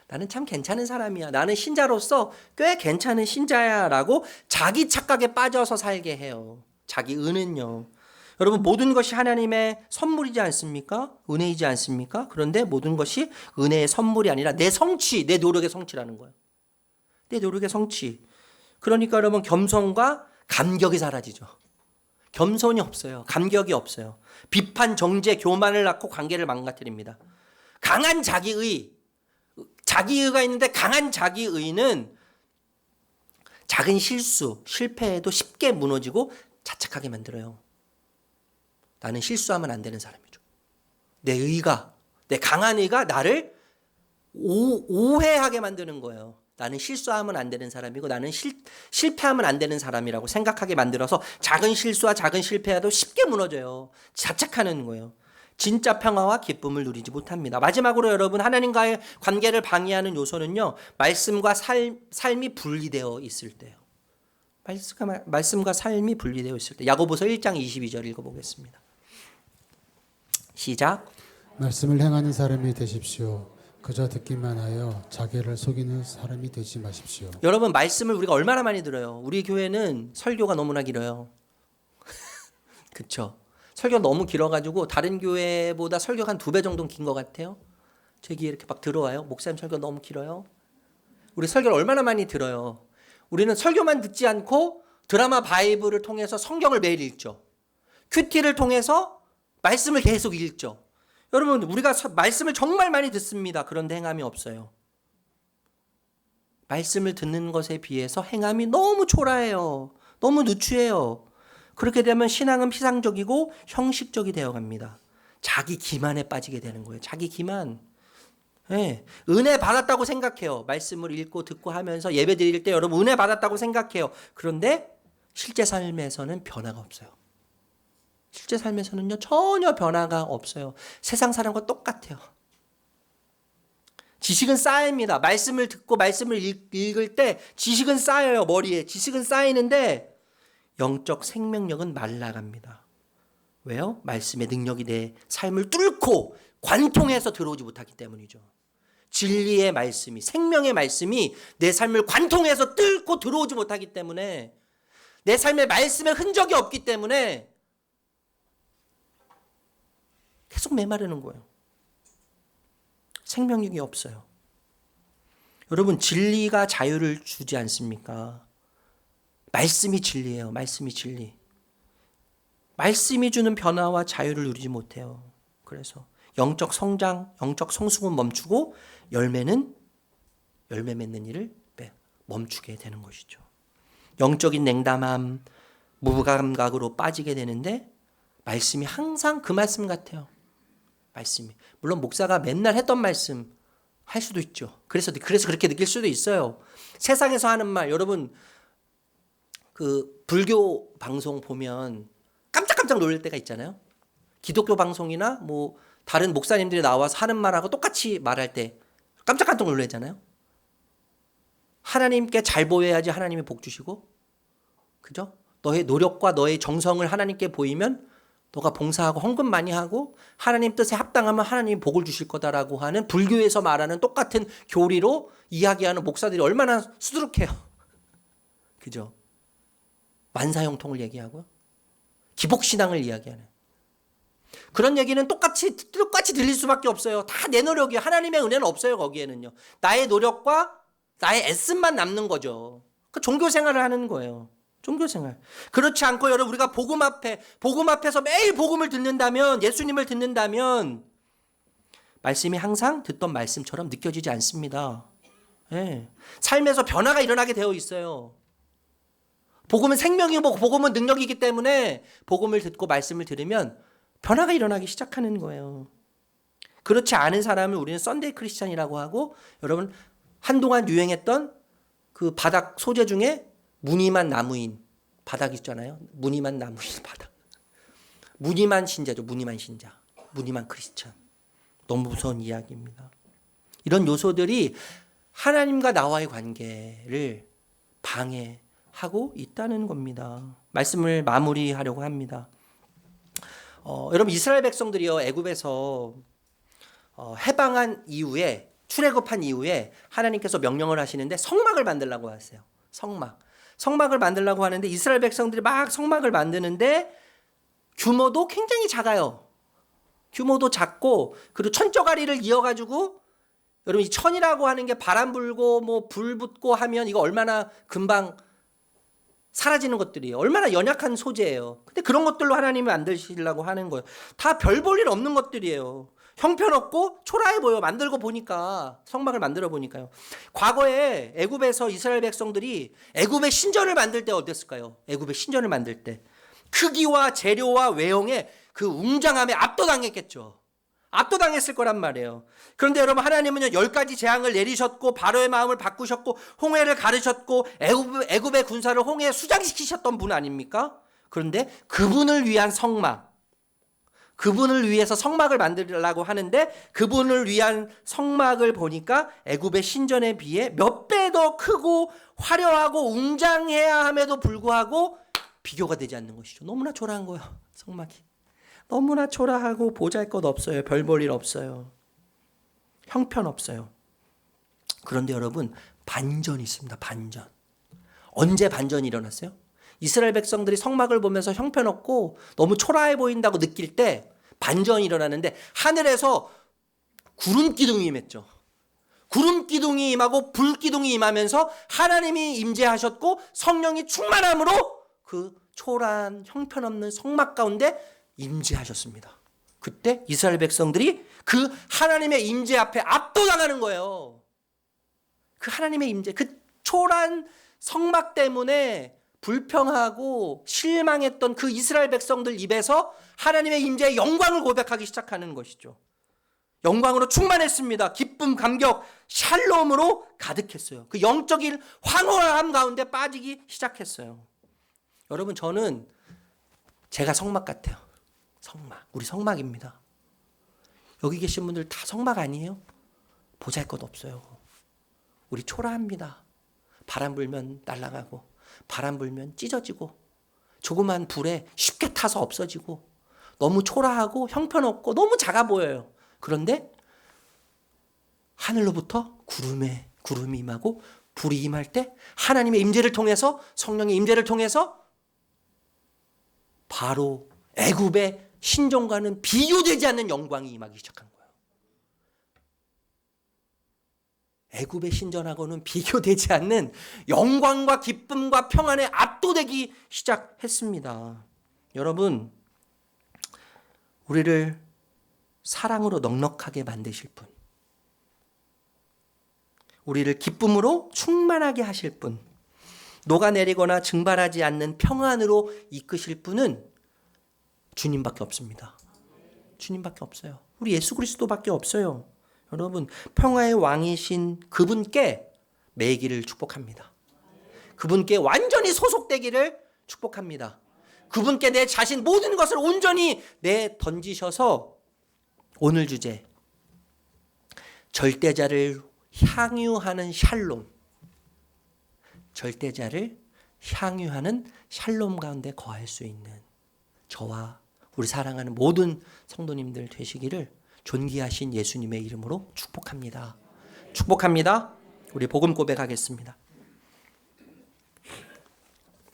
나는 참 괜찮은 사람이야. 나는 신자로서 꽤 괜찮은 신자야 라고 자기 착각에 빠져서 살게 해요. 자기 의는요. 여러분 모든 것이 하나님의 선물이지 않습니까? 은혜이지 않습니까? 그런데 모든 것이 은혜의 선물이 아니라 내 성취, 내 노력의 성취라는 거예요. 내 노력의 성취. 그러니까 여러분 겸손과 감격이 사라지죠. 겸손이 없어요. 감격이 없어요. 비판, 정죄, 교만을 낳고 관계를 망가뜨립니다. 강한 자기의, 자기의가 있는데 강한 자기의는 작은 실수, 실패에도 쉽게 무너지고 자책하게 만들어요. 나는 실수하면 안 되는 사람이죠. 내 의가, 내 강한 의가 나를 오해하게 만드는 거예요. 나는 실수하면 안 되는 사람이고 나는 실패하면 안 되는 사람이라고 생각하게 만들어서 작은 실수와 작은 실패에도 쉽게 무너져요. 자책하는 거예요. 진짜 평화와 기쁨을 누리지 못합니다. 마지막으로 여러분 하나님과의 관계를 방해하는 요소는요. 말씀과 삶이 분리되어 있을 때요. 말씀과 삶이 분리되어 있을 때. 야고보서 1장 22절 읽어보겠습니다. 시작. 말씀을 행하는 사람이 되십시오. 그저 듣기만 하여 자기를 속이는 사람이 되지 마십시오. 여러분 말씀을 우리가 얼마나 많이 들어요. 우리 교회는 설교가 너무나 길어요. 그렇죠. 설교가 너무 길어가지고 다른 교회보다 설교가 한 2배 정도는 긴 것 같아요. 제 귀에 이렇게 막 들어와요. 목사님 설교 너무 길어요. 우리 설교를 얼마나 많이 들어요. 우리는 설교만 듣지 않고 드라마 바이블을 통해서 성경을 매일 읽죠. 큐티를 통해서 말씀을 계속 읽죠. 여러분 우리가 말씀을 정말 많이 듣습니다. 그런데 행함이 없어요. 말씀을 듣는 것에 비해서 행함이 너무 초라해요. 너무 누추해요. 그렇게 되면 신앙은 피상적이고 형식적이 되어갑니다. 자기 기만에 빠지게 되는 거예요. 자기 기만. 네. 은혜 받았다고 생각해요. 말씀을 읽고 듣고 하면서 예배 드릴 때 여러분 은혜 받았다고 생각해요. 그런데 실제 삶에서는 변화가 없어요. 실제 삶에서는요 전혀 변화가 없어요. 세상 사람과 똑같아요. 지식은 쌓입니다. 말씀을 듣고 말씀을 읽을 때 지식은 쌓여요. 머리에 지식은 쌓이는데 영적 생명력은 말라갑니다. 왜요? 말씀의 능력이 내 삶을 뚫고 관통해서 들어오지 못하기 때문이죠. 진리의 말씀이, 생명의 말씀이 내 삶을 관통해서 뚫고 들어오지 못하기 때문에, 내 삶에 말씀의 흔적이 없기 때문에 계속 메마르는 거예요. 생명력이 없어요. 여러분 진리가 자유를 주지 않습니까? 말씀이 진리예요. 말씀이 진리. 말씀이 주는 변화와 자유를 누리지 못해요. 그래서 영적 성장, 영적 성숙은 멈추고 열매 맺는 일을 멈추게 되는 것이죠. 영적인 냉담함, 무감각으로 빠지게 되는데 말씀이 항상 그 말씀 같아요. 말씀이. 물론 목사가 맨날 했던 말씀 할 수도 있죠. 그래서 그렇게 느낄 수도 있어요. 세상에서 하는 말, 여러분 그 불교 방송 보면 깜짝깜짝 놀랄 때가 있잖아요. 기독교 방송이나 뭐 다른 목사님들이 나와서 하는 말하고 똑같이 말할 때 깜짝깜짝 놀라잖아요. 하나님께 잘 보여야지 하나님이 복 주시고, 그죠? 너의 노력과 너의 정성을 하나님께 보이면 너가 봉사하고 헌금 많이 하고 하나님 뜻에 합당하면 하나님이 복을 주실 거다라고 하는 불교에서 말하는 똑같은 교리로 이야기하는 목사들이 얼마나 수두룩해요. 그죠? 만사형통을 얘기하고요. 기복신앙을 이야기하는. 그런 얘기는 똑같이 들릴 수밖에 없어요. 다 내 노력이에요. 하나님의 은혜는 없어요. 거기에는요. 나의 노력과 나의 애씀만 남는 거죠. 그 종교 생활을 하는 거예요. 종교 생활. 그렇지 않고 여러분 우리가 복음 앞에서 매일 복음을 듣는다면, 예수님을 듣는다면 말씀이 항상 듣던 말씀처럼 느껴지지 않습니다. 예. 삶에서 변화가 일어나게 되어 있어요. 복음은 생명이고 복음은 능력이기 때문에 복음을 듣고 말씀을 들으면 변화가 일어나기 시작하는 거예요. 그렇지 않은 사람을 우리는 썬데이 크리스찬이라고 하고, 여러분 한동안 유행했던 그 바닥 소재 중에 무늬만 나무인 바닥 있잖아요. 무늬만 나무인 바닥. 무늬만 신자죠. 무늬만 신자. 무늬만 크리스찬. 너무 무서운 이야기입니다. 이런 요소들이 하나님과 나와의 관계를 방해하고 있다는 겁니다. 말씀을 마무리하려고 합니다. 여러분 이스라엘 백성들이요, 애굽에서 해방한 이후에, 출애굽한 이후에 하나님께서 명령을 하시는데 성막을 만들라고 하세요. 성막을 만들라고 하는데 이스라엘 백성들이 막 성막을 만드는데 규모도 굉장히 작아요. 규모도 작고, 그리고 천저가리를 이어가지고, 여러분 이 천이라고 하는 게 바람 불고 뭐 불 붙고 하면 이거 얼마나 금방 사라지는 것들이에요. 얼마나 연약한 소재예요. 근데 그런 것들로 하나님이 만드시려고 하는 거예요. 다 별 볼 일 없는 것들이에요. 형편없고 초라해 보여. 만들고 보니까, 성막을 만들어 보니까요. 과거에 애굽에서 이스라엘 백성들이 애굽의 신전을 만들 때 어땠을까요? 애굽의 신전을 만들 때 크기와 재료와 외형에 그 웅장함에 압도당했겠죠. 압도당했을 거란 말이에요. 그런데 여러분 하나님은요 10가지 재앙을 내리셨고 바로의 마음을 바꾸셨고 홍해를 가르셨고 애굽의 군사를 홍해에 수장시키셨던 분 아닙니까? 그런데 그분을 위한 성막, 그분을 위해서 성막을 만들려고 하는데 그분을 위한 성막을 보니까 애굽의 신전에 비해 몇 배 더 크고 화려하고 웅장해야 함에도 불구하고 비교가 되지 않는 것이죠. 너무나 초라한 거예요. 성막이. 너무나 초라하고 보잘것없어요. 별 볼 일 없어요. 형편없어요. 그런데 여러분 반전이 있습니다. 반전. 언제 반전이 일어났어요? 이스라엘 백성들이 성막을 보면서 형편없고 너무 초라해 보인다고 느낄 때 반전이 일어나는데 하늘에서 구름 기둥이 임했죠. 구름 기둥이 임하고 불 기둥이 임하면서 하나님이 임재하셨고 성령이 충만함으로 그 초라한 형편없는 성막 가운데 임재하셨습니다. 그때 이스라엘 백성들이 그 하나님의 임재 앞에 압도당하는 거예요. 그 하나님의 임재, 그 초라한 성막 때문에 불평하고 실망했던 그 이스라엘 백성들 입에서 하나님의 임재의 영광을 고백하기 시작하는 것이죠. 영광으로 충만했습니다. 기쁨, 감격, 샬롬으로 가득했어요. 그 영적인 황홀함 가운데 빠지기 시작했어요. 여러분 저는 제가 성막 같아요. 성막. 우리 성막입니다. 여기 계신 분들 다 성막 아니에요? 보잘것 없어요. 우리 초라합니다. 바람 불면 날아가고 바람 불면 찢어지고 조그만 불에 쉽게 타서 없어지고 너무 초라하고 형편없고 너무 작아 보여요. 그런데 하늘로부터 구름이 임하고 불이 임할 때 하나님의 임재를 통해서, 성령의 임재를 통해서 바로 애굽의 신전과는 비교되지 않는 영광이 임하기 시작한 거예요. 애굽의 신전하고는 비교되지 않는 영광과 기쁨과 평안에 압도되기 시작했습니다. 여러분, 우리를 사랑으로 넉넉하게 만드실 분, 우리를 기쁨으로 충만하게 하실 분, 녹아내리거나 증발하지 않는 평안으로 이끄실 분은 주님밖에 없습니다. 주님밖에 없어요. 우리 예수 그리스도밖에 없어요. 여러분, 평화의 왕이신 그분께 매기를 축복합니다. 그분께 완전히 소속되기를 축복합니다. 그분께 내 자신 모든 것을 온전히 던지셔서 오늘 주제, 절대자를 향유하는 샬롬, 절대자를 향유하는 샬롬 가운데 거할 수 있는 저와 우리 사랑하는 모든 성도님들 되시기를 존귀하신 예수님의 이름으로 축복합니다. 축복합니다. 우리 복음 고백하겠습니다.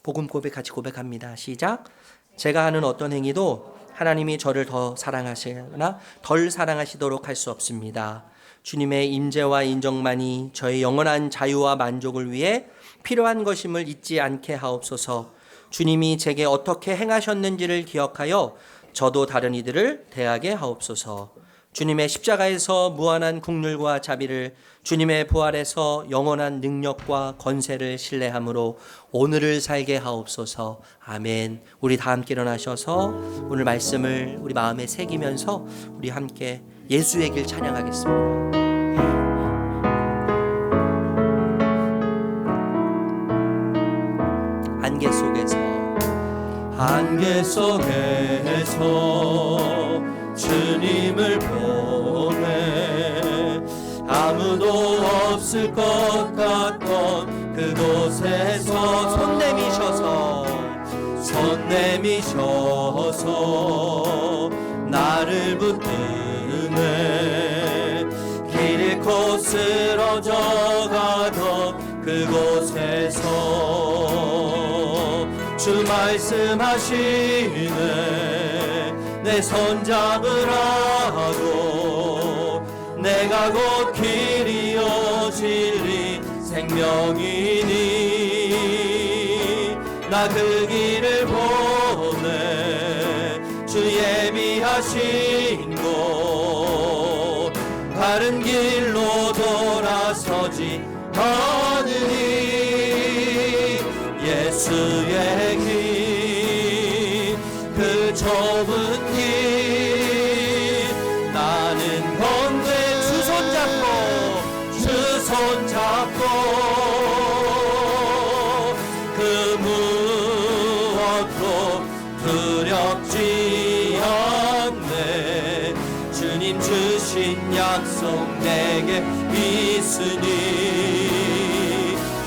복음 고백 같이 고백합니다. 시작. 제가 하는 어떤 행위도 하나님이 저를 더 사랑하시거나 덜 사랑하시도록 할 수 없습니다. 주님의 임재와 인정만이 저의 영원한 자유와 만족을 위해 필요한 것임을 잊지 않게 하옵소서. 주님이 제게 어떻게 행하셨는지를 기억하여 저도 다른 이들을 대하게 하옵소서. 주님의 십자가에서 무한한 국률과 자비를, 주님의 부활에서 영원한 능력과 권세를 신뢰함으로 오늘을 살게 하옵소서. 아멘. 우리 다 함께 일어나셔서 오늘 말씀을 우리 마음에 새기면서 우리 함께 예수의 길 찬양하겠습니다. 안개 속에서 주님을 보내 아무도 없을 것 같던 그곳에서 손 내미셔서 나를 붙드네 길 잃고 쓰러져 가던 그곳에서 주 말씀하시네 내 손 잡으라고 내가 곧 길이요 진리 생명이니 나 그 길을 보내 주 예비하신 곳 다른 길로 돌아서지 않으니 예수의 길 그 좁은 길 나는 건데 주 손잡고 그 무엇도 두렵지 않네 주님 주신 약속 내게 있으니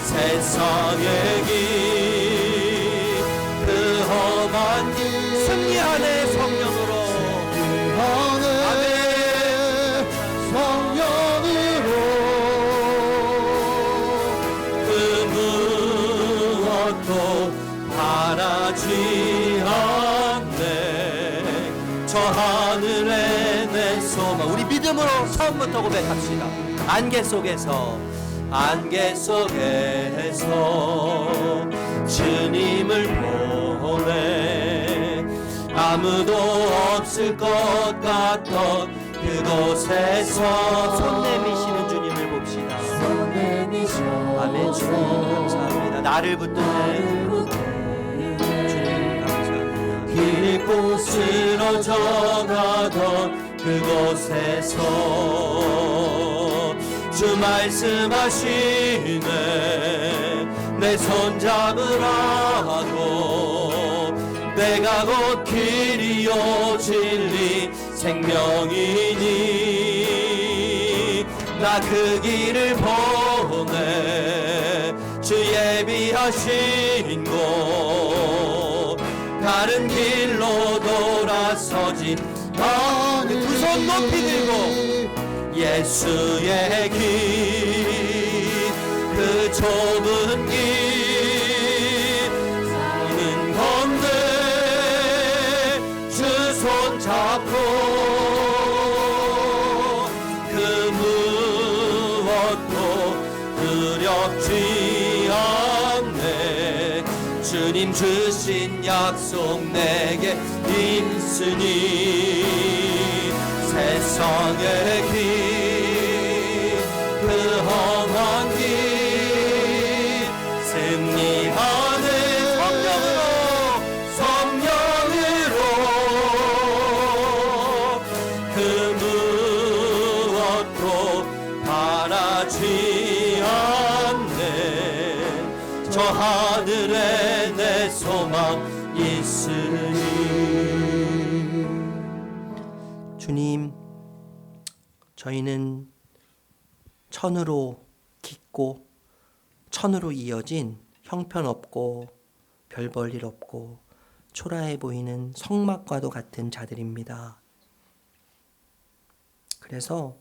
세상의 길 그 험한 길 승리하네 성령으로 아멘 성령으로 그 무엇도 바라지 않네 저 하늘에 내 소망 우리 믿음으로 처음부터 고백합시다. 안개 속에서 주님을 보내 아무도 없을 것 같던 그곳에서 손 내미시는 주님을 봅시다. 아멘. 주님 감사합니다. 나를 붙드네 주님 감사합니다. 길 잃고 쓰러져 가던 그곳에서 주 말씀하시네 내 손 잡으라고 내가 곧 길이요 진리 생명이니 나 그 길을 보내 주 예비하신 곳 다른 길로 돌아서지 않으니 두 손 높이 들고 예수의 길 그 좁은 길 가는 건데 주 손 잡고 그 무엇도 두렵지 않네 주님 주신 약속 내게 있으니 세상의 길 그 험한 변치 않네. 저 하늘에 내 소망 있으니. 주님, 저희는 천으로 깊고 천으로 이어진 형편없고 별 볼 일 없고 초라해 보이는 성막과도 같은 자들입니다. 그래서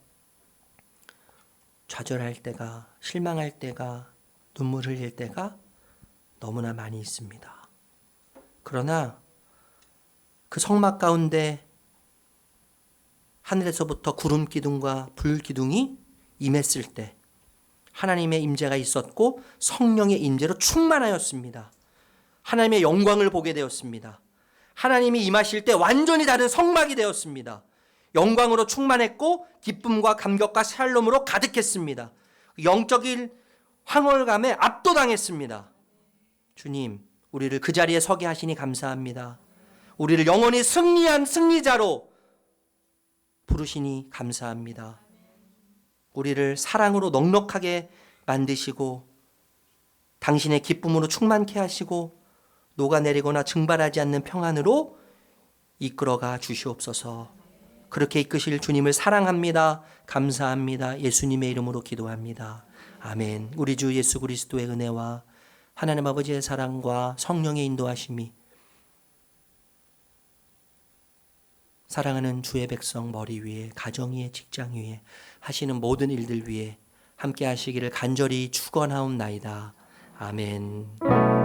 좌절할 때가, 실망할 때가, 눈물 흘릴 때가 너무나 많이 있습니다. 그러나 그 성막 가운데 하늘에서부터 구름 기둥과 불 기둥이 임했을 때 하나님의 임재가 있었고 성령의 임재로 충만하였습니다. 하나님의 영광을 보게 되었습니다. 하나님이 임하실 때 완전히 다른 성막이 되었습니다. 영광으로 충만했고 기쁨과 감격과 샬롬으로 가득했습니다. 영적인 황홀감에 압도당했습니다. 주님, 우리를 그 자리에 서게 하시니 감사합니다. 우리를 영원히 승리한 승리자로 부르시니 감사합니다. 우리를 사랑으로 넉넉하게 만드시고 당신의 기쁨으로 충만케 하시고 녹아내리거나 증발하지 않는 평안으로 이끌어가 주시옵소서. 그렇게 이끄실 주님을 사랑합니다. 감사합니다. 예수님의 이름으로 기도합니다. 아멘. 우리 주 예수 그리스도의 은혜와 하나님 아버지의 사랑과 성령의 인도하심이 사랑하는 주의 백성 머리 위에, 가정 위에, 직장 위에 하시는 모든 일들 위에 함께 하시기를 간절히 축원하옵나이다. 아멘.